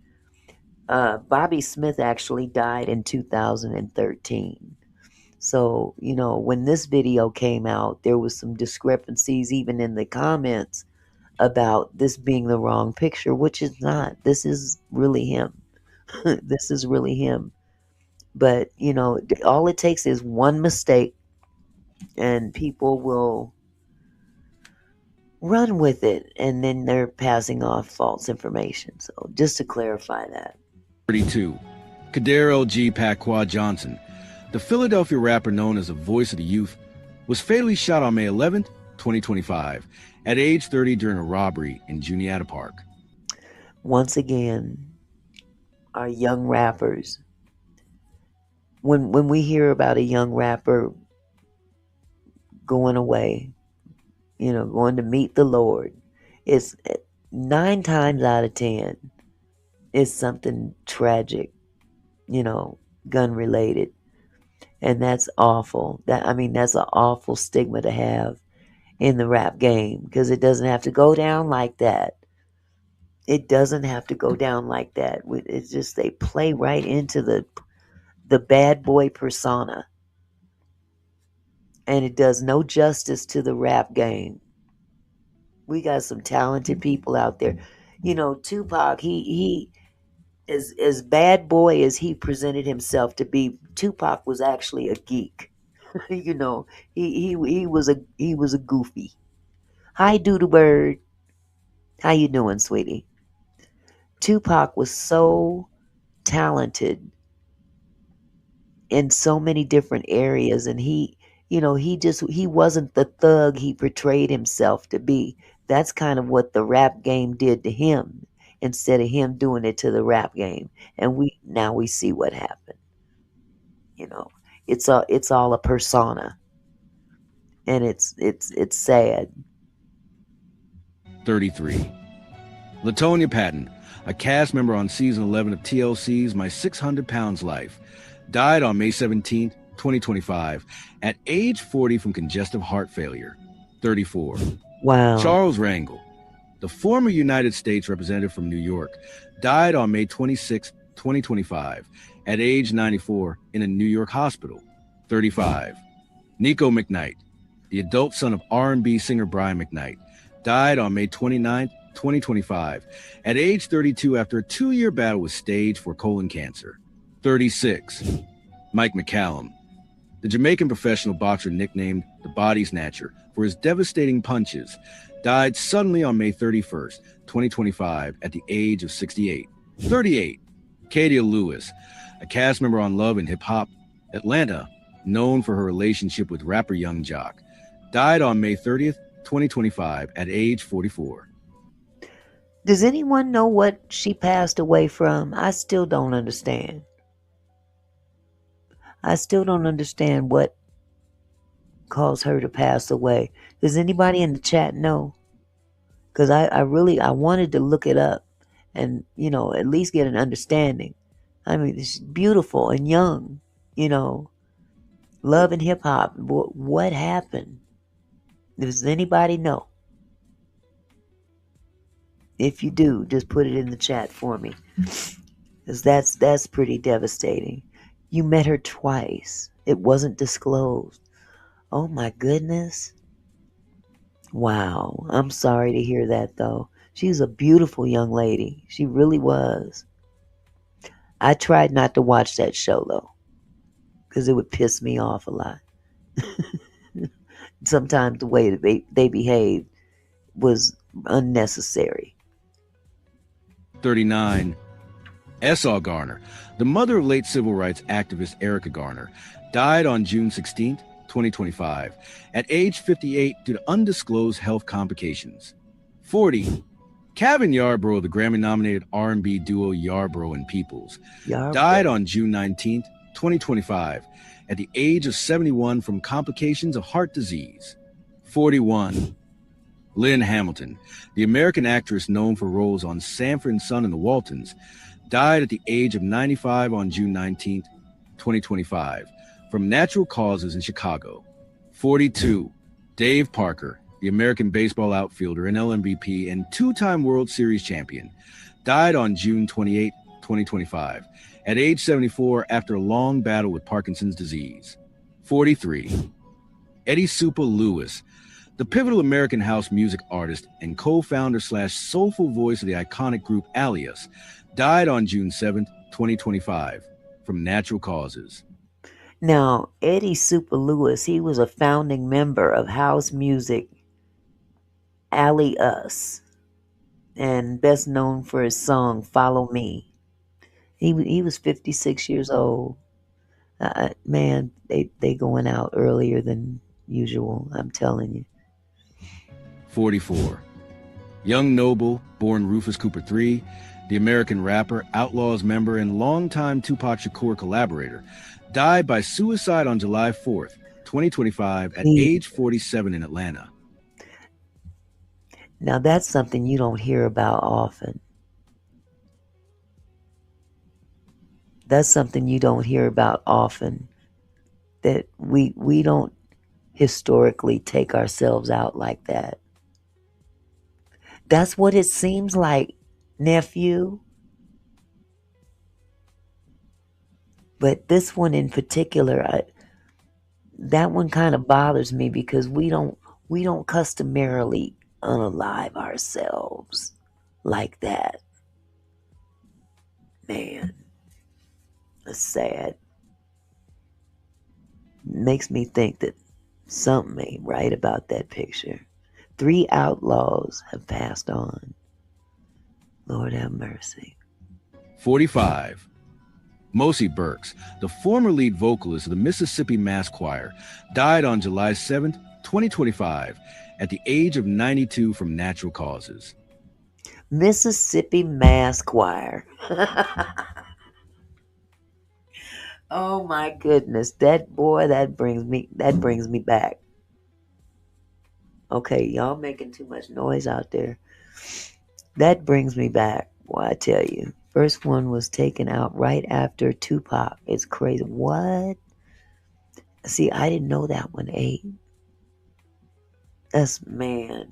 S2: Bobby Smith actually died in 2013. So when this video came out, there was some discrepancies even in the comments about this being the wrong picture, which is not. This is really him. This is really him. But all it takes is one mistake and people will run with it, and then they're passing off false information. So just to clarify that.
S3: 32. Kader L.G. Pacqua Johnson, the Philadelphia rapper known as the voice of the youth, was fatally shot on May 11th, 2025, at age 30 during a robbery in Juniata Park.
S2: Once again, our young rappers. When we hear about a young rapper going away, going to meet the Lord, it's 9 times out of 10, it's something tragic, gun related. And that's awful. That's an awful stigma to have in the rap game, because it doesn't have to go down like that. It doesn't have to go down like that. It's just they play right into the bad boy persona. And it does no justice to the rap game. We got some talented people out there. Tupac, he as bad boy as he presented himself to be, Tupac was actually a geek. He was a goofy. Hi, Doodle Bird. How you doing, sweetie? Tupac was so talented in so many different areas, and he wasn't the thug he portrayed himself to be. That's kind of what the rap game did to him, instead of him doing it to the rap game. And we see what happened. It's all a persona. and it's sad.
S3: 33. Latonia Patton, a cast member on season 11 of TLC's My 600 Pounds Life, died on May 17, 2025, at age 40 from congestive heart failure. 34.
S2: Wow.
S3: Charles Rangel, the former United States representative from New York, died on May 26, 2025, at age 94 in a New York hospital. 35. Nico McKnight, the adult son of R&B singer Brian McKnight, died on May 29, 2025, at age 32 after a 2-year battle with stage 4 colon cancer. 36. Mike McCallum, the Jamaican professional boxer nicknamed the Body Snatcher for his devastating punches, died suddenly on May 31st, 2025, at the age of 68. 38. Katia Lewis, a cast member on Love and Hip Hop Atlanta, known for her relationship with rapper Young Jock, died on May 30th, 2025, at age 44.
S2: Does anyone know what she passed away from? I still don't understand. I still don't understand what caused her to pass away. Does anybody in the chat know? Because I wanted to look it up and, at least get an understanding. I mean, she's beautiful and young, Love and hip hop. What happened? Does anybody know? If you do, just put it in the chat for me. Because that's pretty devastating. You met her twice. It wasn't disclosed. Oh my goodness. Wow. I'm sorry to hear that though. She was a beautiful young lady. She really was. I tried not to watch that show though, because it would piss me off a lot. Sometimes the way they behaved was unnecessary.
S3: 39. S.R. Garner, the mother of late civil rights activist Erica Garner, died on June 16, 2025, at age 58 due to undisclosed health complications. 40. Kevin Yarbrough, the Grammy-nominated R&B duo Yarbrough and Peoples, died on June 19, 2025, at the age of 71 from complications of heart disease. 41. Lynn Hamilton, the American actress known for roles on Sanford & Son and The Waltons, died at the age of 95 on June 19, 2025, from natural causes in Chicago. 42. Dave Parker, the American baseball outfielder and LMVP and 2-time World Series champion, died on June 28, 2025, at age 74 after a long battle with Parkinson's disease. 43. Eddie Supa Lewis, the pivotal American house music artist and co-founder / soulful voice of the iconic group Alias, died on June 7, 2025, from natural causes.
S2: Now, Eddie Supa Lewis, he was a founding member of house music Alias, and best known for his song Follow Me. He was 56 years old. Man, they going out earlier than usual, I'm telling you.
S3: 44. Young Noble, born Rufus Cooper III, the American rapper, Outlaws member, and longtime Tupac Shakur collaborator, died by suicide on July 4th, 2025, at age 47 in Atlanta.
S2: Now that's something you don't hear about often. That's something you don't hear about often. That we don't historically take ourselves out like that. That's what it seems like, nephew. But this one in particular, that one kind of bothers me because we don't customarily unalive ourselves like that. Man, it's sad. Makes me think that something ain't right about that picture. 3 outlaws have passed on. Lord have mercy.
S3: 45. Mosi Burks, the former lead vocalist of the Mississippi Mass Choir, died on July 7, 2025, at the age of 92 from natural causes.
S2: Mississippi Mass Choir. Oh my goodness. That brings me back. Okay, y'all making too much noise out there. That brings me back. Well, I tell you, first one was taken out right after Tupac. It's crazy. What? See, I didn't know that one, eight. That's man.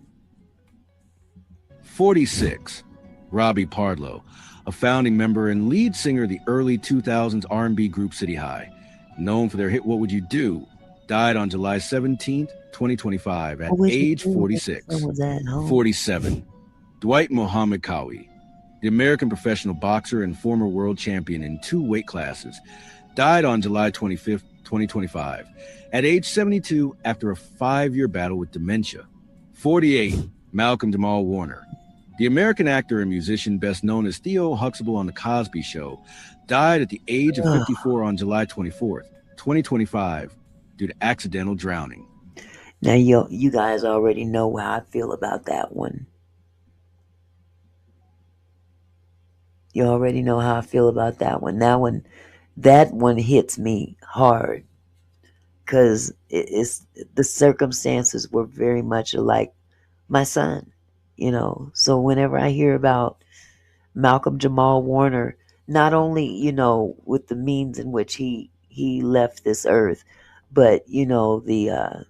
S3: 46. Robbie Pardlow, a founding member and lead singer of the early 2000s R&B group City High, known for their hit What Would You Do, died on July 17th, 2025 at
S2: What would you
S3: age
S2: do if your son
S3: 46.
S2: was at home?
S3: 47. Dwight Muhammad Kawi, the American professional boxer and former world champion in 2 weight classes, died on July 25th, 2025 at age 72 after a 5-year battle with dementia. 48. Malcolm Jamal Warner, the American actor and musician best known as Theo Huxtable on The Cosby Show, died at the age of 54 on July 24th, 2025 due to accidental drowning.
S2: Now, you guys already know how I feel about that one. You already know how I feel about that one. That one hits me hard because it's the circumstances were very much like my son, So whenever I hear about Malcolm Jamal Warner, not only with the means in which he left this earth, but the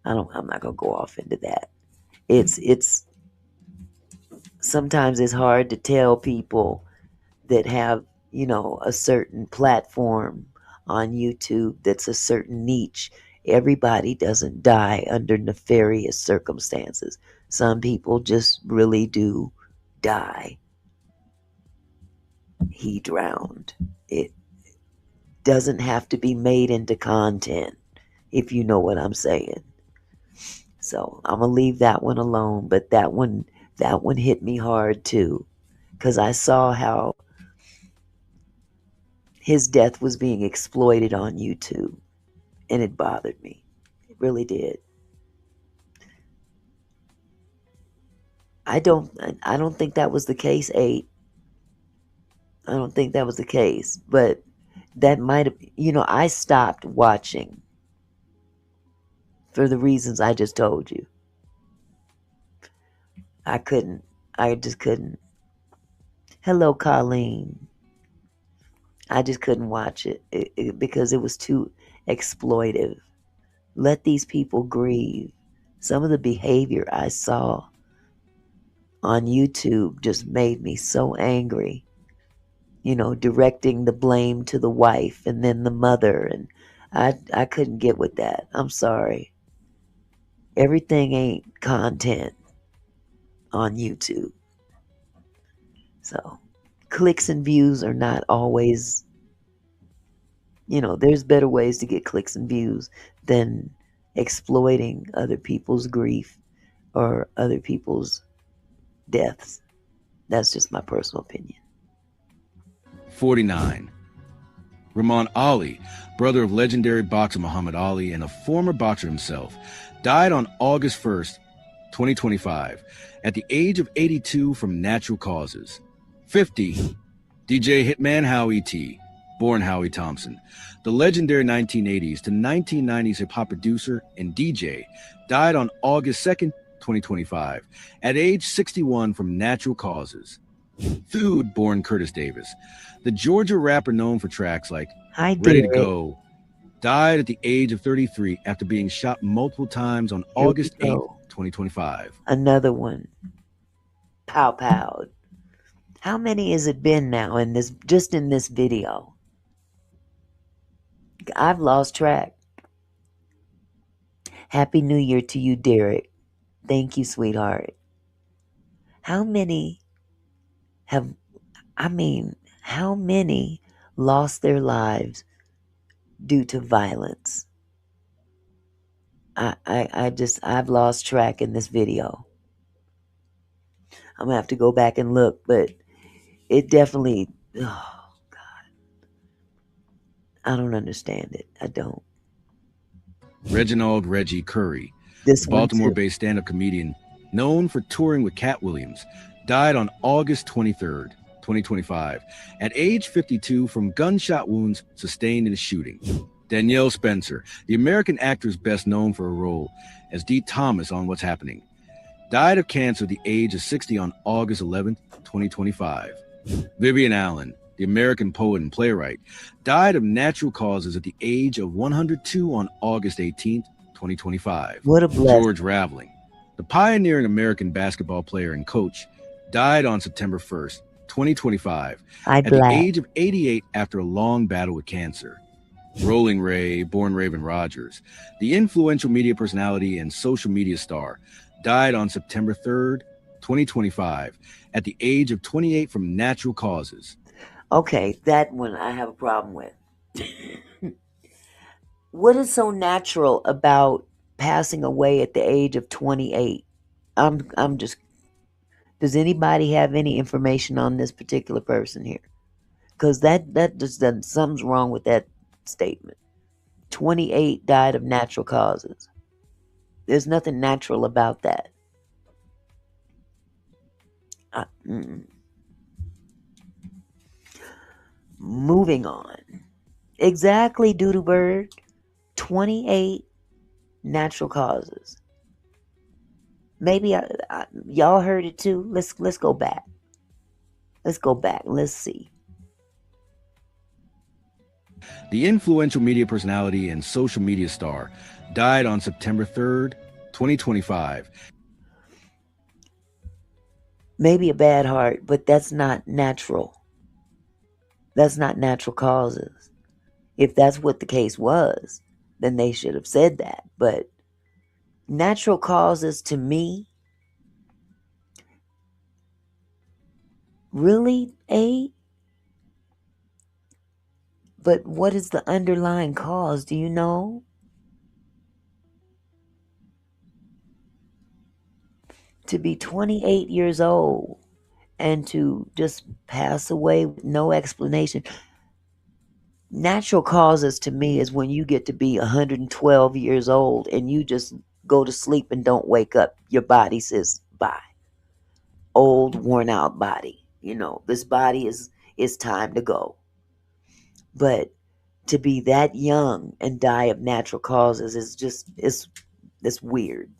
S2: I'm not gonna go off into that. It's sometimes it's hard to tell people that have a certain platform on YouTube that's a certain niche. Everybody doesn't die under nefarious circumstances. Some people just really do die. He drowned. It doesn't have to be made into content, if you know what I'm saying. So I'm gonna leave that one alone. But that one hit me hard too, because I saw how his death was being exploited on YouTube, and it bothered me. It really did. I don't think that was the case, 8. I don't think that was the case, but that might have, I stopped watching for the reasons I just told you. I couldn't. I just couldn't. Hello, Colleen. I just couldn't watch it because it was too exploitive. Let these people grieve. Some of the behavior I saw on YouTube just made me so angry. Directing the blame to the wife and then the mother, and I couldn't get with that. I'm sorry. Everything ain't content on YouTube. So, clicks and views are not always, there's better ways to get clicks and views than exploiting other people's grief or other people's deaths. That's just my personal opinion.
S3: 49. Rahman Ali, brother of legendary boxer Muhammad Ali and a former boxer himself, died on August 1st, 2025, at the age of 82 from natural causes. 50. DJ Hitman Howie T, born Howie Thompson, the legendary 1980s to 1990s hip-hop producer and DJ, died on August 2nd, 2025, at age 61 from natural causes. Thude, born Curtis Davis, the Georgia rapper known for tracks like
S2: Hi,
S3: Ready to
S2: Derek.
S3: Go, died at the age of 33 after being shot multiple times on
S2: Here we
S3: August 8th,
S2: go.
S3: 2025.
S2: Another one. Pow pow. How many has it been now in this video? I've lost track. Happy New Year to you, Derek. Thank you, sweetheart. How many how many lost their lives due to violence? I've lost track in this video. I'm gonna have to go back and look, but it definitely, oh God, I don't understand it. I don't.
S3: Reginald Reggie Curry,
S2: This
S3: the
S2: one too.
S3: Baltimore-based stand-up comedian known for touring with Cat Williams, died on August 23rd, 2025, at age 52 from gunshot wounds sustained in a shooting. Danielle Spencer, the American actress best known for her role as Dee Thomas on What's Happening, died of cancer at the age of 60 on August 11th, 2025. Vivian Allen, the American poet and playwright, died of natural causes at the age of 102 on August 18th, 2025.
S2: What a blessing.
S3: George Raveling, the pioneering American basketball player and coach, died on September 1st, 2025,
S2: I
S3: at the
S2: black.
S3: age of 88 after a long battle with cancer. Rolling Ray, born Raven Rogers, the influential media personality and social media star, died on September 3rd, 2025, at the age of 28 from natural causes.
S2: Okay, that one I have a problem with. What is so natural about passing away at the age of 28? I'm just, does anybody have any information on this particular person here? Because that just doesn't, something's wrong with that statement. 28 died of natural causes. There's nothing natural about that. Moving on. Exactly, Doodoo Bird. 28 natural causes. Maybe y'all heard it too. Let's go back. Let's go back. Let's see.
S3: The influential media personality and social media star died on September 3rd, 2025.
S2: Maybe a bad heart, but that's not natural. That's not natural causes. If that's what the case was, then they should have said that. But natural causes to me, really, but what is the underlying cause? Do you know? To be 28 years old and to just pass away with no explanation. Natural causes to me is when you get to be 112 years old and you just go to sleep and don't wake up. Your body says bye. Old, worn out body. You know, this body is time to go. But to be that young and die of natural causes is just, it's weird.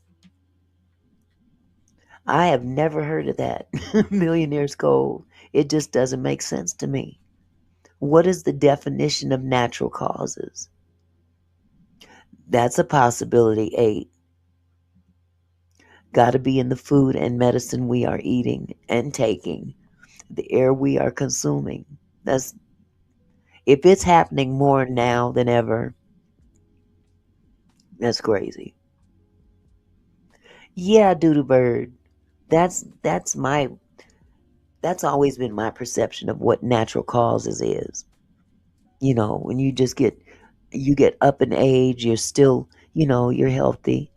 S2: I have never heard of that. Millionaire's Cove. It just doesn't make sense to me. What is the definition of natural causes? That's a possibility. 8. Got to be in the food and medicine we are eating and taking, the air we are consuming. That's, if it's happening more now than ever, that's crazy. Yeah, Doodoo Bird. That's always been my perception of what natural causes is. You know, when you get up in age, you're still, you're healthy.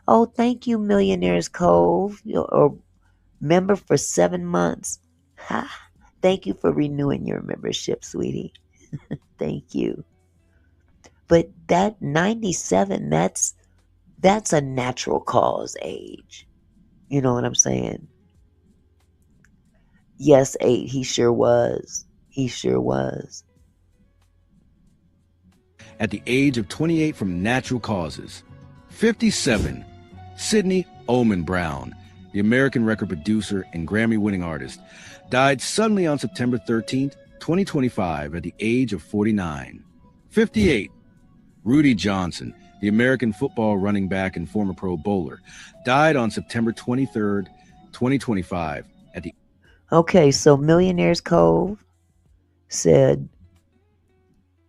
S2: Oh, thank you, Millionaire's Cove, or member for 7 months. Ha! Thank you for renewing your membership, sweetie. Thank you. But that 97, that's a natural cause age. You know what I'm saying? Yes, 8, he sure was. He sure was.
S3: At the age of 28 from natural causes. 57. Sidney Ullman Brown, the American record producer and Grammy-winning artist, died suddenly on September 13th, 2025 at the age of 49. 58. Rudy Johnson, the American football running back and former Pro Bowler, died on September 23rd, 2025 at the...
S2: Okay, so Millionaire's Cove said,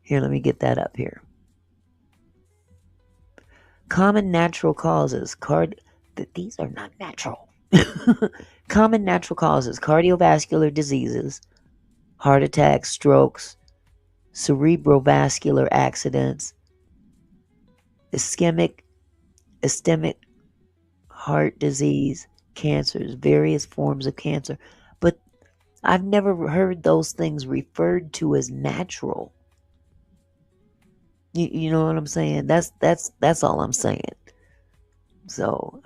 S2: here, let me get that up here. Common natural causes. These are not natural. Common natural causes: cardiovascular diseases, heart attacks, strokes, cerebrovascular accidents, ischemic heart disease, cancers, various forms of cancer. But I've never heard those things referred to as natural. You know what I'm saying? That's all I'm saying. So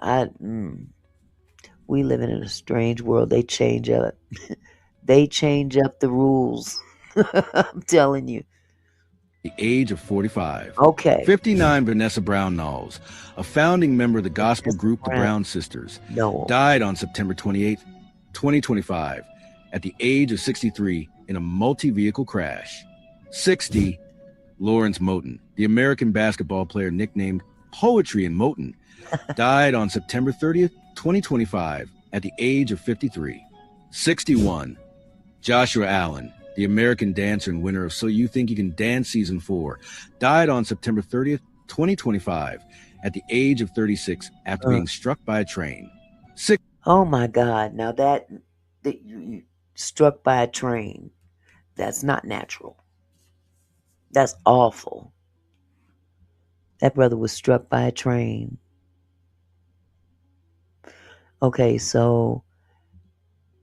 S2: we live in a strange world. They change up. They change up the rules. I'm telling you.
S3: the age of 45.
S2: Okay.
S3: 59, Vanessa Brown Knowles, a founding member of the gospel
S2: Vanessa
S3: group the
S2: Brown.
S3: Brown Sisters,
S2: No.
S3: died on September 28th, 2025, at the age of 63 in a multi vehicle crash. 60, Lawrence Moten, the American basketball player nicknamed Poetry in Moten, died on September 30th, 2025, at the age of 53. 61, Joshua Allen, the American dancer and winner of So You Think You Can Dance Season 4, died on September 30th, 2025, at the age of 36 after
S2: Uh,
S3: being struck by a train.
S2: oh my God. Now that you struck by a train, that's not natural. That's awful. That brother was struck by a train. Okay, so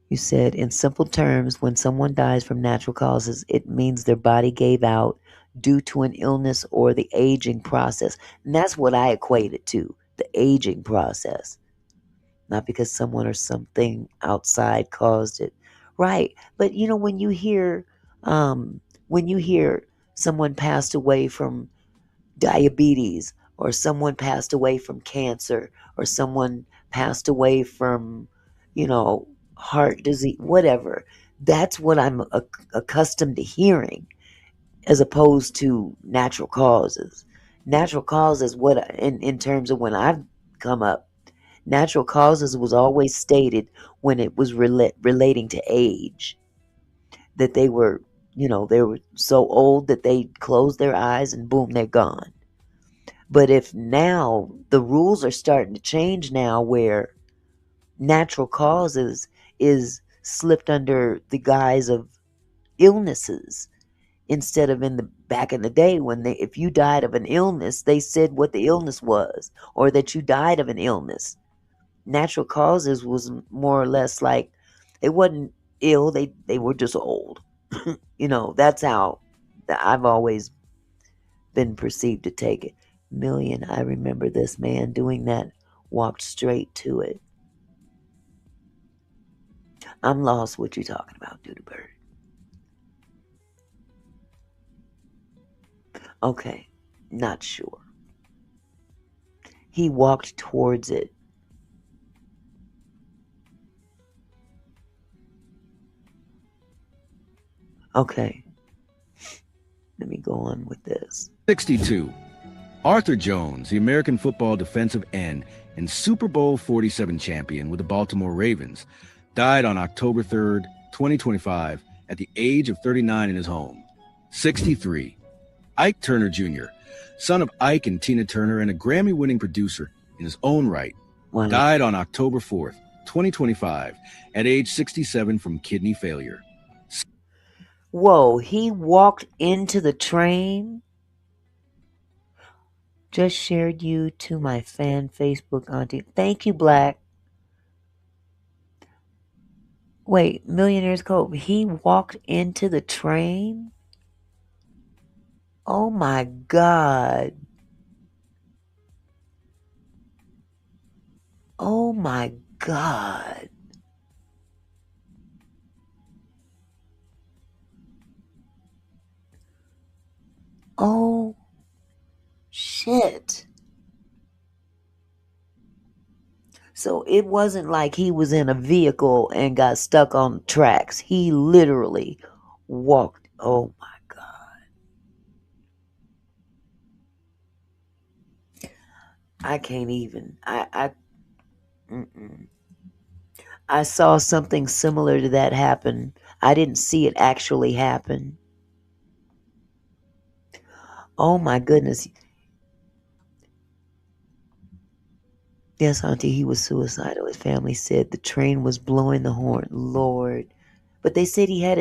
S2: you said, in simple terms, when someone dies from natural causes, it means their body gave out due to an illness or the aging process. And that's what I equate it to, the aging process. Not because someone or something outside caused it. Right. But um, when you hear someone passed away from diabetes, or someone passed away from cancer, or someone passed away from, you know, heart disease, whatever. That's what I'm accustomed to hearing, as opposed to natural causes. Natural causes, in terms of when I've come up, natural causes was always stated when it was relating to age, that they were so old that they closed their eyes and boom, they're gone. But if now the rules are starting to change now, where natural causes is slipped under the guise of illnesses, instead of, in the back in the day, when if you died of an illness, they said what the illness was, or that you died of an illness. Natural causes was more or less like they wasn't ill, they were just old. That's how I've always been perceived to take it. Million, I remember this man doing that, walked straight to it. I'm lost what you talking about, Doodle Bird. Okay, not sure. He walked towards it. Okay, let me go on with this.
S3: 62, Arthur Jones, the American football defensive end and Super Bowl 47 champion with the Baltimore Ravens, died on October 3rd, 2025, at the age of 39 in his home. 63, Ike Turner Jr., son of Ike and Tina Turner and a Grammy-winning producer in his own right,
S2: Wow.
S3: died on October 4th, 2025, at age 67 from kidney failure.
S2: Whoa, he walked into the train? Just shared you to my fan Facebook auntie. Thank you, Black. Wait, Millionaire's Cove. He walked into the train? Oh my God. Oh my God. Oh shit. So it wasn't like he was in a vehicle and got stuck on tracks. He literally walked. Oh my God. I can't even. Mm-mm. I saw something similar to that happen. I didn't see it actually happen. Oh my goodness. Yes, Auntie, he was suicidal. His family said the train was blowing the horn. Lord. But they said he had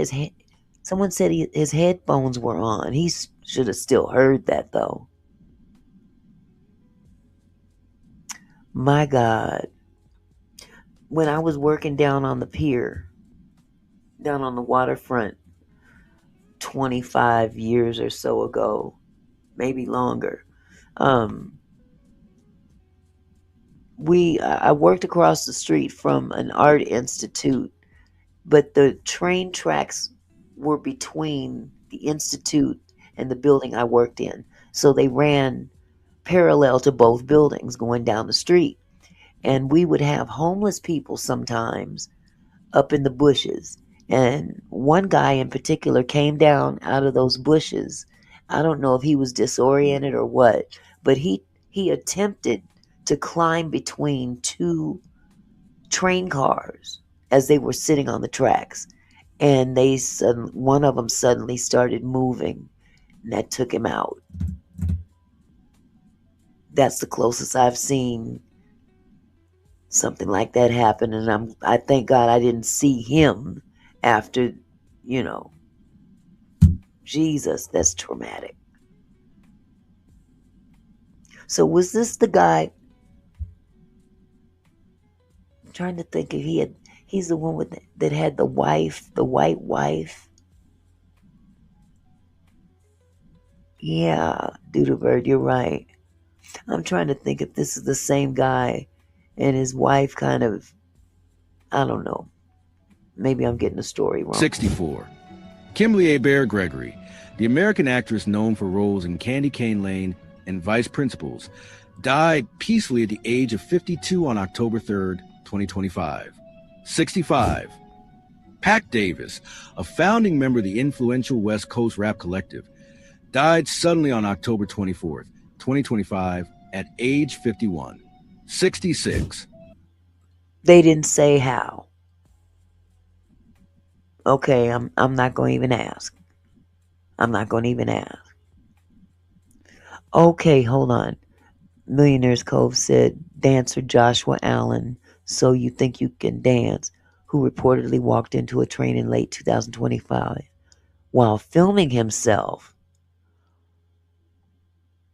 S2: someone said his headphones were on. He should have still heard that, though. My God. When I was working down on the pier, down on the waterfront, 25 years or so ago, maybe longer, um, I worked across the street from an art institute, but the train tracks were between the institute and the building I worked in. So they ran parallel to both buildings going down the street. And we would have homeless people sometimes up in the bushes. And one guy in particular came down out of those bushes. I don't know if he was disoriented or what, but he attempted to climb between two train cars as they were sitting on the tracks. And one of them suddenly started moving, and that took him out. That's the closest I've seen something like that happen, and I thank God I didn't see him after, you know, Jesus, that's traumatic. So was this the guy? I'm trying to think if he's the one that had the wife, the white wife. Yeah, Dudebird, you're right. I'm trying to think if this is the same guy and his wife kind of, I don't know. Maybe I'm getting the story wrong.
S3: 64. Kimberly Bear Gregory, the American actress known for roles in Candy Cane Lane and Vice Principals, died peacefully at the age of 52 on October 3rd, 2025. 65. Pac Davis, a founding member of the influential West Coast rap collective, died suddenly on October 24th, 2025, at age 51. 66.
S2: They didn't say how. Okay, I'm not going to even ask. I'm not going to even ask. Okay, hold on. Millionaire's Cove said dancer Joshua Allen, So You Think You Can Dance, who reportedly walked into a train in late 2025 while filming himself.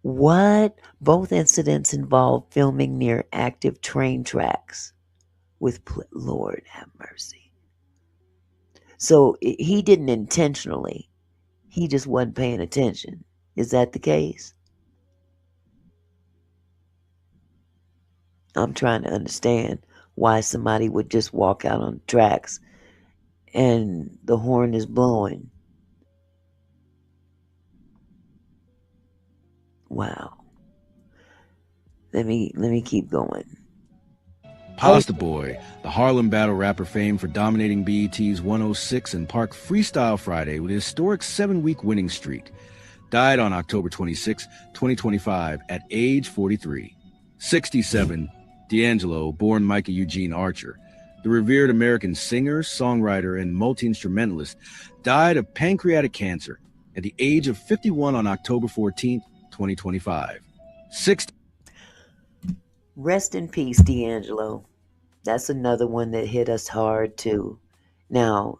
S2: What? Both incidents involved filming near active train tracks with Lord have mercy. So he didn't intentionally. He just wasn't paying attention. Is that the case? I'm trying to understand why somebody would just walk out on tracks and the horn is blowing. Wow. Let me keep going.
S3: Pasta Boy, the Harlem battle rapper famed for dominating BET's 106 and Park Freestyle Friday with a historic 7-week winning streak, died on October 26, 2025, at age 43. 67. D'Angelo, born Micah Eugene Archer, the revered American singer, songwriter, and multi-instrumentalist, died of pancreatic cancer at the age of 51 on October 14, 2025. 60.
S2: Rest in peace, D'Angelo. That's another one that hit us hard too. Now,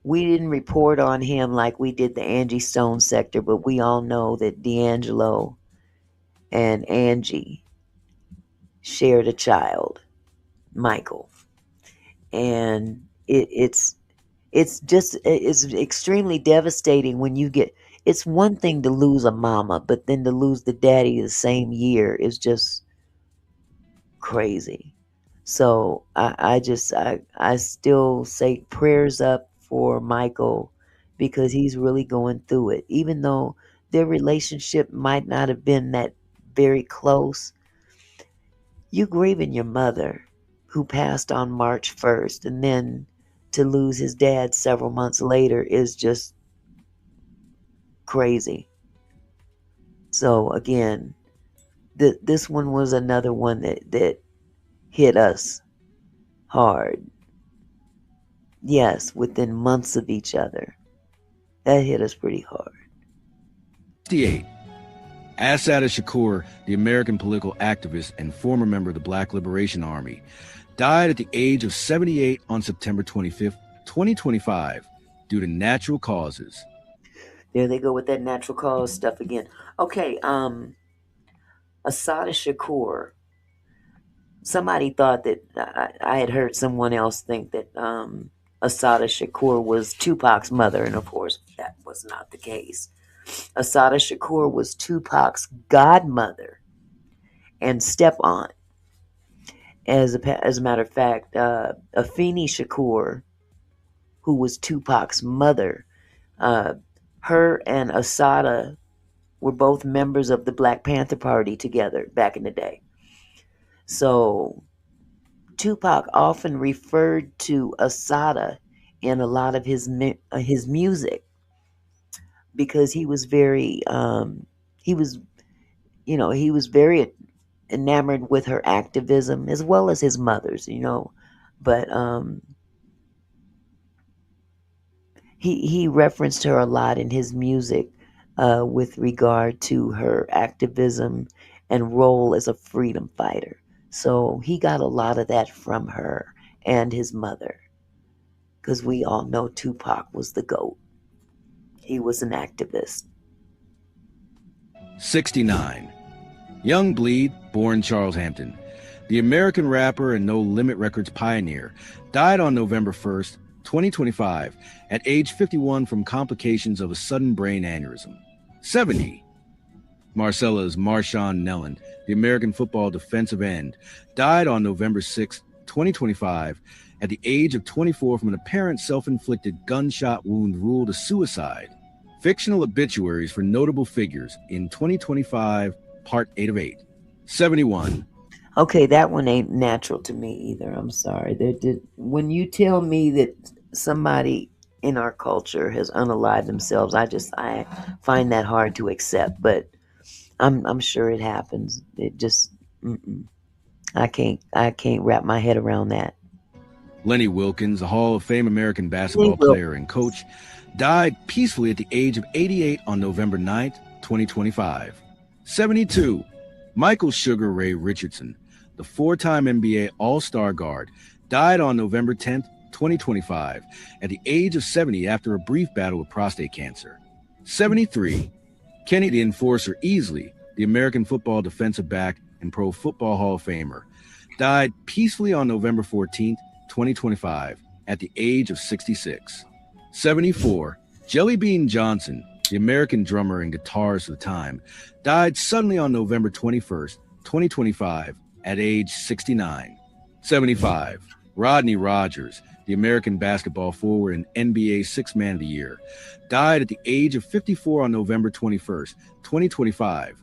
S2: we didn't report on him like we did the Angie Stone sector, but we all know that D'Angelo and Angie shared a child, Michael. And it's extremely devastating when you get, it's one thing to lose a mama, but then to lose the daddy the same year is just crazy. So I still say prayers up for Michael because he's really going through it. Even though their relationship might not have been that very close, you grieving your mother who passed on March 1st, and then to lose his dad several months later is just crazy. So again, this one was another one that hit us hard. Yes, within months of each other. That hit us pretty hard.
S3: 68. Assata Shakur, the American political activist and former member of the Black Liberation Army, died at the age of 78 on September 25th, 2025, due to natural causes.
S2: There they go with that natural cause stuff again. Okay, Asada Shakur. Somebody thought that I had heard someone else think that Asada Shakur was Tupac's mother, and of course that was not the case. Asada Shakur was Tupac's godmother and step-aunt. As a matter of fact, Afeni Shakur, who was Tupac's mother, Her and Asada were both members of the Black Panther Party together back in the day. So Tupac often referred to Asada in a lot of his music because he was he was very enamored with her activism as well as his mother's. But he referenced her a lot in his music with regard to her activism and role as a freedom fighter. So he got a lot of that from her and his mother, because we all know Tupac was the GOAT. He was an activist.
S3: 69. Young Bleed, born Charles Hampton, the American rapper and No Limit Records pioneer, died on November 1st, 2025, at age 51 from complications of a sudden brain aneurysm. 70. Marcella's Marshawn Nelland, the American football defensive end, died on November 6, 2025, at the age of 24 from an apparent self-inflicted gunshot wound ruled a suicide. Fictional obituaries for notable figures in 2025, Part 8 of 8. 71.
S2: Okay, that one ain't natural to me either. I'm sorry. When you tell me that somebody in our culture has unalived themselves, I find that hard to accept. But I'm sure it happens. It just I can't wrap my head around that.
S3: Lenny Wilkens, a Hall of Fame American basketball player and coach, died peacefully at the age of 88 on November 9th, 2025. 72. Michael Sugar Ray Richardson, the four-time NBA All-Star guard, died on November 10th, 2025, at the age of 70 after a brief battle with prostate cancer. 73. Kenny the Enforcer Easley, the American football defensive back and Pro Football Hall of Famer, died peacefully on November 14th, 2025, at the age of 66. 74. Jelly Bean Johnson, the American drummer and guitarist of the time, died suddenly on November 21st, 2025, at age 69. 75. Rodney Rogers, the American basketball forward and NBA Sixth Man of the Year, died at the age of 54 on November 21st, 2025,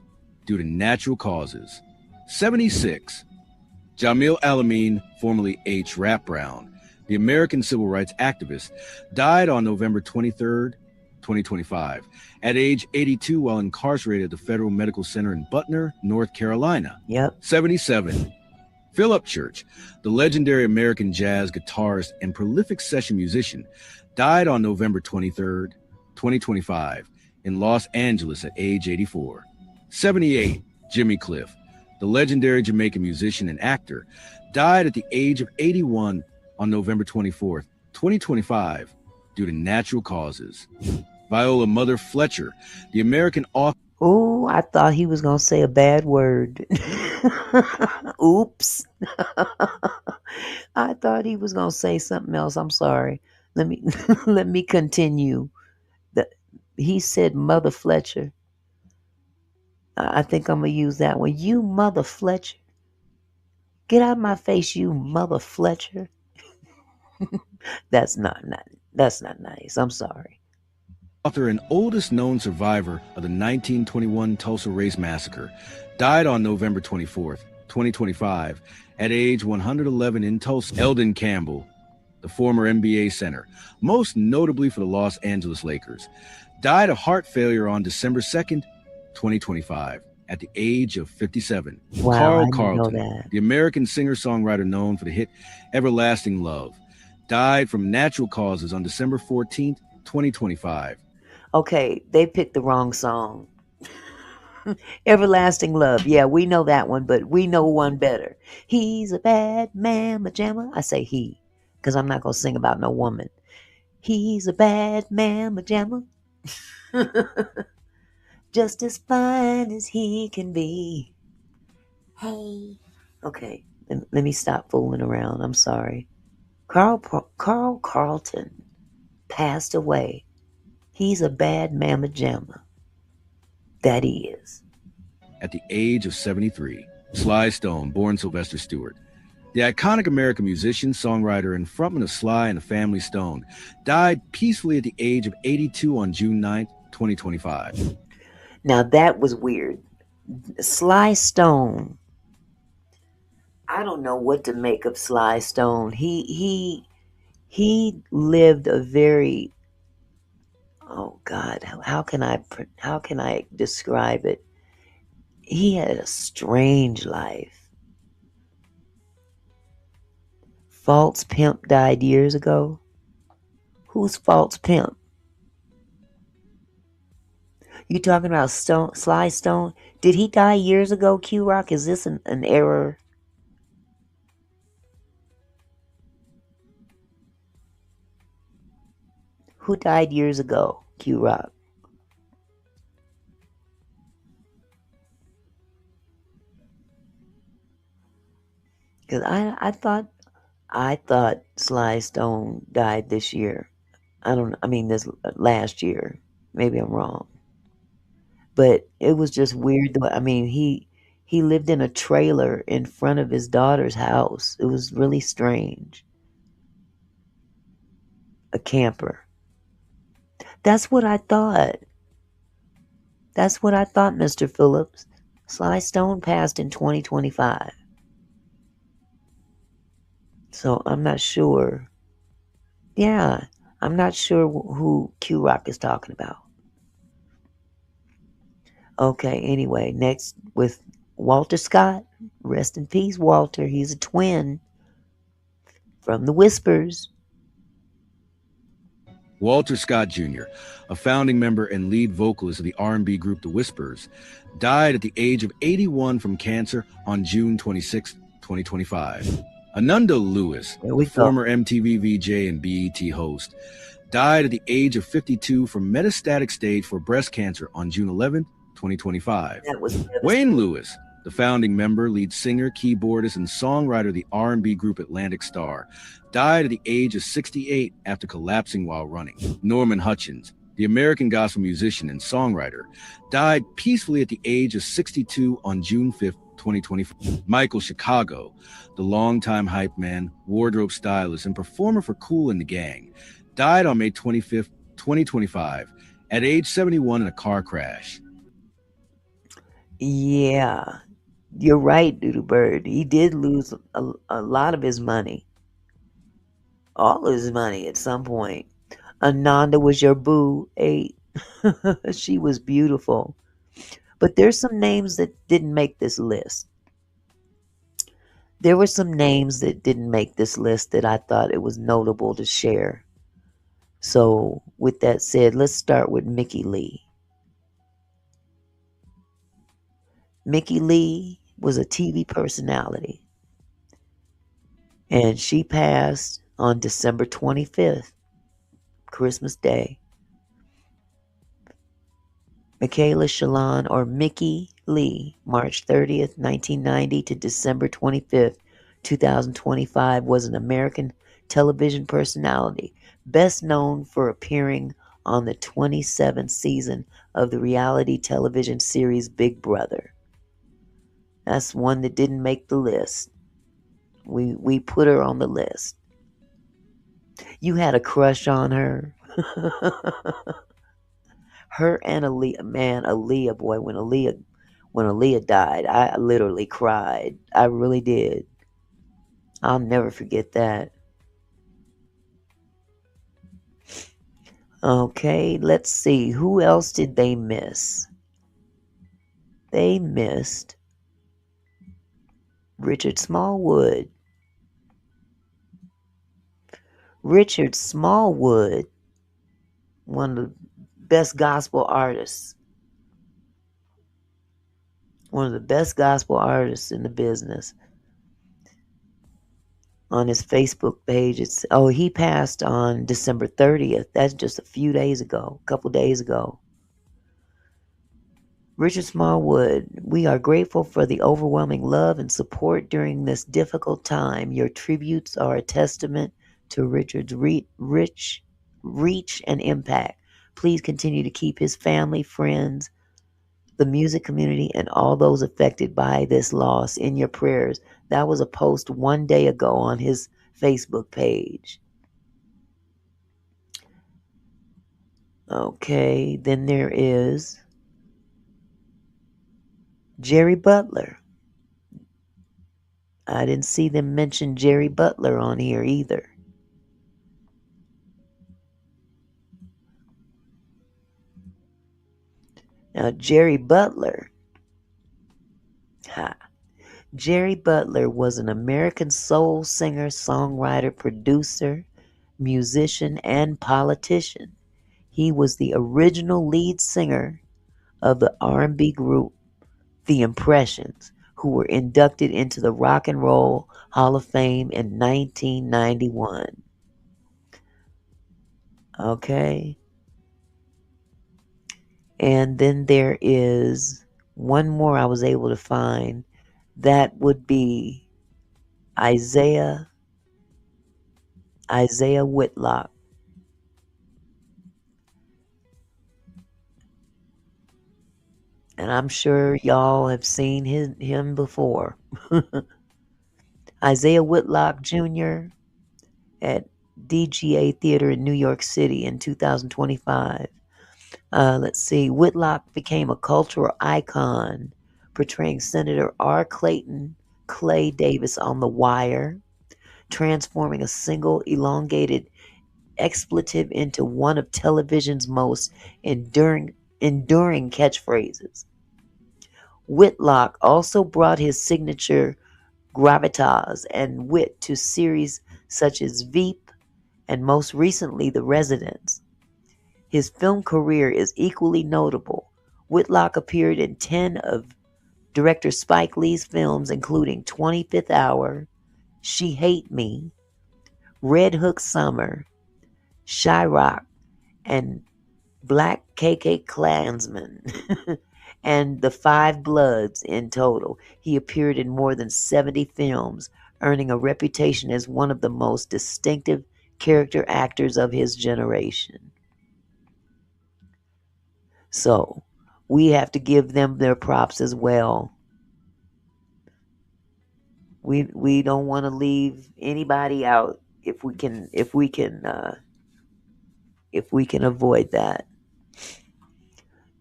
S3: due to natural causes. 76. Jamil Alameen, formerly H. Rap Brown, the American civil rights activist, died on November 23rd, 2025, at age 82 while incarcerated at the Federal Medical Center in Butner, North Carolina. 77. Philip Church, the legendary American jazz guitarist and prolific session musician, died on November 23rd, 2025, in Los Angeles at age 84. 78. Jimmy Cliff, the legendary Jamaican musician and actor, died at the age of 81 on November 24th, 2025, due to natural causes. Viola Mother Fletcher, the American author.
S2: Oh, I thought he was going to say a bad word. Oops. I thought he was going to say something else. I'm sorry. Let me continue. He said Mother Fletcher. I think I'm going to use that one. You Mother Fletcher. Get out of my face, you Mother Fletcher. That's not nice. I'm sorry.
S3: Author and oldest known survivor of the 1921 Tulsa Race Massacre, died on November 24th, 2025, at age 111 in Tulsa. Eldon Campbell, the former NBA center, most notably for the Los Angeles Lakers, died of heart failure on December 2nd, 2025, at the age of 57.
S2: Wow,
S3: Carl
S2: I didn't know
S3: Carlton,
S2: that.
S3: the American singer-songwriter known for the hit Everlasting Love, died from natural causes on December 14th, 2025.
S2: Okay, they picked the wrong song. Everlasting Love. Yeah, we know that one, but we know one better. He's a bad mamma jamma. I say he, because I'm not going to sing about no woman. He's a bad mamma jamma. Just as fine as he can be. Hey. Okay, let me stop fooling around. I'm sorry. Carl Carlton passed away. He's a bad mamma jamma. That he is.
S3: At the age of 73. Sly Stone, born Sylvester Stewart, the iconic American musician, songwriter, and frontman of Sly and the Family Stone, died peacefully at the age of 82 on June 9th, 2025.
S2: Now that was weird. Sly Stone. I don't know what to make of Sly Stone. He lived a very, oh God, how can I describe it? He had a strange life. False Pimp died years ago. Who's False Pimp? You talking about Sly Stone? Did he die years ago, Q Rock? Is this an error? Who died years ago, Q Rock? Because I thought Sly Stone died this year. I mean this last year. Maybe I'm wrong. But it was just weird. I mean, he lived in a trailer in front of his daughter's house. It was really strange. A camper. That's what I thought. That's what I thought, Mr. Phillips. Sly Stone passed in 2025. So I'm not sure. Yeah, I'm not sure who Q Rock is talking about. Okay, anyway, next with Walter Scott. Rest in peace, Walter. He's a twin from the Whispers.
S3: Walter Scott Jr., a founding member and lead vocalist of the R&B group The Whispers, died at the age of 81 from cancer on June 26, 2025. Ananda Lewis,
S2: There
S3: the
S2: we go.
S3: former MTV VJ and BET host, died at the age of 52 from metastatic stage 4 breast cancer on June 11, 2025.
S2: That was
S3: Wayne Lewis, the founding member, lead singer, keyboardist, and songwriter of the R&B group Atlantic Starr, died at the age of 68 after collapsing while running. Norman Hutchins, the American gospel musician and songwriter, died peacefully at the age of 62 on June 5, 2024. Michael Chicago, the longtime hype man, wardrobe stylist, and performer for Kool and the Gang, died on May 25, 2025, at age 71 in a car crash.
S2: Yeah, you're right, Doodoo Bird. He did lose a lot of his money. All of his money at some point. Ananda was your boo. She was beautiful. But there's some names that didn't make this list. There were some names that didn't make this list that I thought it was notable to share. So, with that said, let's start with Mickey Lee. Mickey Lee was a TV personality, and she passed on December 25th, Christmas Day. Michaela Shalon, or Mickey Lee, March 30th, 1990 to December 25th, 2025, was an American television personality, best known for appearing on the 27th season of the reality television series Big Brother. That's one that didn't make the list. We put her on the list. You had a crush on her. Her and Aaliyah, man, Aaliyah, boy, when Aaliyah died, I literally cried. I really did. I'll never forget that. Okay, let's see. Who else did they miss? They missed Richard Smallwood. Richard Smallwood, one of the best gospel artists. One of the best gospel artists in the business. On his Facebook page, he passed on December 30th. That's just a few days ago, a couple days ago. Richard Smallwood, we are grateful for the overwhelming love and support during this difficult time. Your tributes are a testament to Richard's rich reach and impact. Please continue to keep his family, friends, the music community, and all those affected by this loss in your prayers. That was a post one day ago on his Facebook page. Okay, then there is Jerry Butler. I didn't see them mention Jerry Butler on here either. Now, ha, Jerry Butler was an American soul singer, songwriter, producer, musician, and politician. He was the original lead singer of the R&B group The Impressions, who were inducted into the Rock and Roll Hall of Fame in 1991. Okay. And then there is one more I was able to find. That would be Isaiah Whitlock. And I'm sure y'all have seen him before. Isaiah Whitlock Jr. at DGA Theater in New York City in 2025. Let's see. Whitlock became a cultural icon, portraying Senator R. Clayton Clay Davis on The Wire, transforming a single elongated expletive into one of television's most enduring catchphrases. Whitlock also brought his signature gravitas and wit to series such as Veep and most recently The Residents. His film career is equally notable. Whitlock appeared in 10 of director Spike Lee's films, including 25th Hour, She Hate Me, Red Hook Summer, Chirac, and Black KK Klansman, and The Five Bloods in total. He appeared in more than 70 films, earning a reputation as one of the most distinctive character actors of his generation. So, we have to give them their props as well. We don't want to leave anybody out if we can avoid that.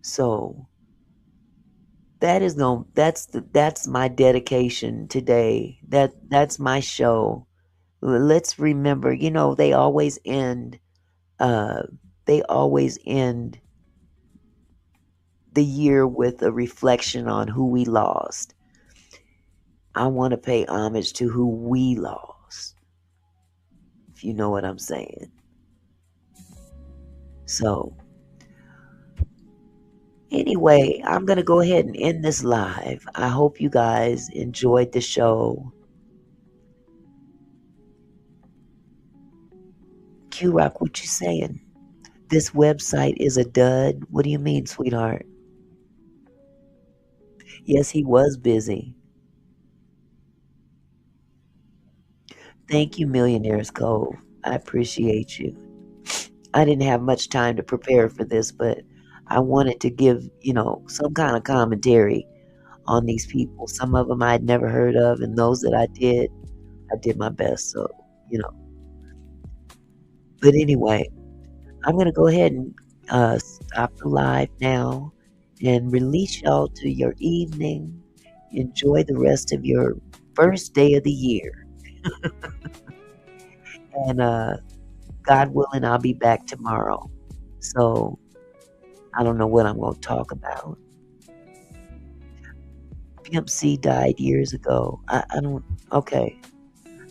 S2: So, that's my dedication today. That's my show. Let's remember, uh they always end the year with a reflection on who we lost. I want to pay homage to who we lost, if you know what I'm saying. So, anyway, I'm going to go ahead and end this live. I hope you guys enjoyed the show. Q-Rock, what you saying? This website is a dud. What do you mean, sweetheart? Yes, he was busy. Thank you, Millionaire's Cove. I appreciate you. I didn't have much time to prepare for this, but I wanted to give, some kind of commentary on these people. Some of them I'd never heard of, and those that I did my best. So, you know. But anyway, I'm going to go ahead and stop the live now and release y'all to your evening. Enjoy the rest of your first day of the year. And God willing, I'll be back tomorrow. So I don't know what I'm going to talk about. Pimp C died years ago. I don't, okay.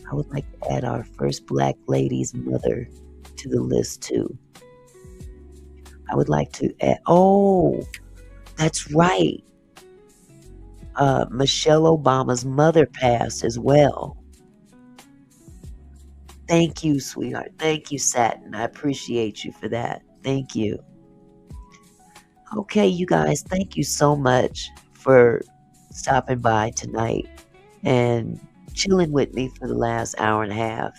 S2: I would like to add our first black lady's mother to the list too. I would like to add, that's right. Michelle Obama's mother passed as well. Thank you, sweetheart. Thank you, Satin. I appreciate you for that. Thank you. Okay, you guys, thank you so much for stopping by tonight and chilling with me for the last hour and a half.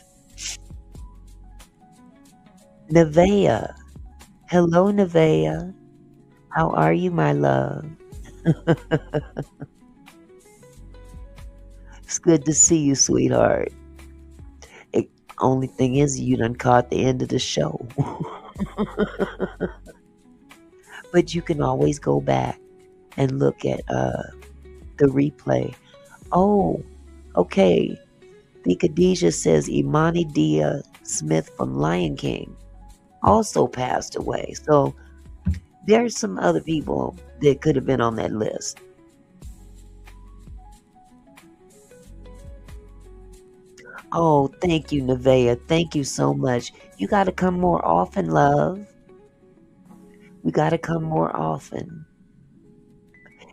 S2: Nevaeh. Hello, Nevaeh. How are you, my love? It's good to see you, sweetheart. Only thing is, you done caught the end of the show. But you can always go back and look at the replay. Oh, okay. The Khadijah says Imani Dia Smith from Lion King also passed away. So there's some other people that could have been on that list. Oh, thank you, Nevaeh. Thank you so much. You got to come more often, love. We got to come more often.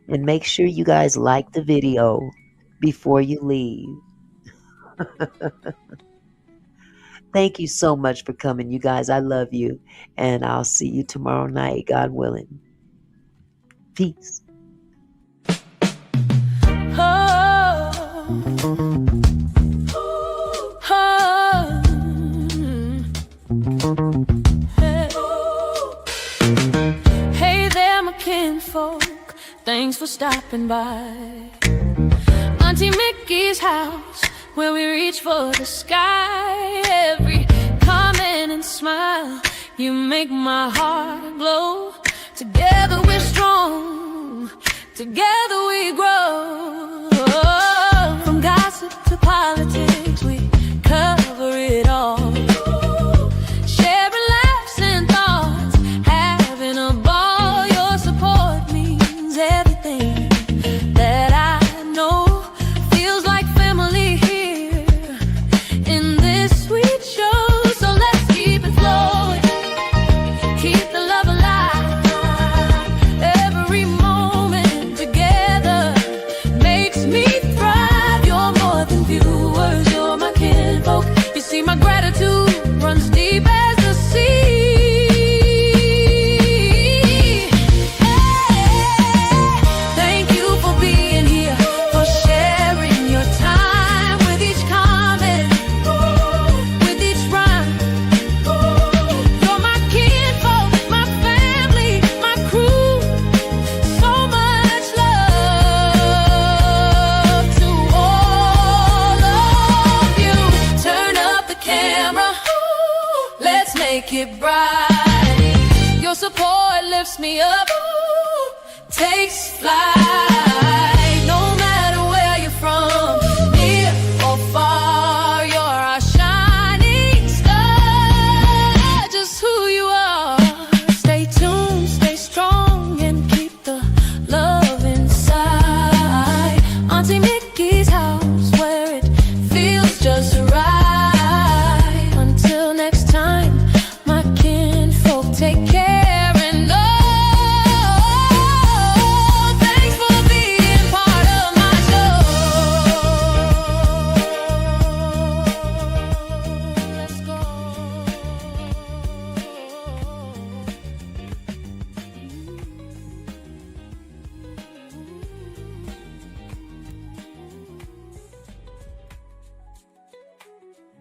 S2: And make sure you guys like the video before you leave. Thank you so much for coming, you guys. I love you. And I'll see you tomorrow night, God willing. Peace.
S1: Hey there, my kinfolk, thanks for stopping by Auntie Mickey's house, where we reach for the sky. Every comment and smile, you make my heart glow. Together we're strong, together we grow. From gossip to politics, we cover it all. Sharing laughs and thoughts, having a ball. Your support means everything that I know. Feels like family here in this sweet show. So let's keep it flowing, keep the love alive. Every moment together makes me thrive. You're more than viewers, you're my kinfolk. You see, my gratitude runs deep as the sea. Thank you for being here, for sharing your time with each comment, with each rhyme. You're my kinfolk, my family, my crew. So much love to all of you. Turn up the camera, let's make it bright. Your support lifts me up.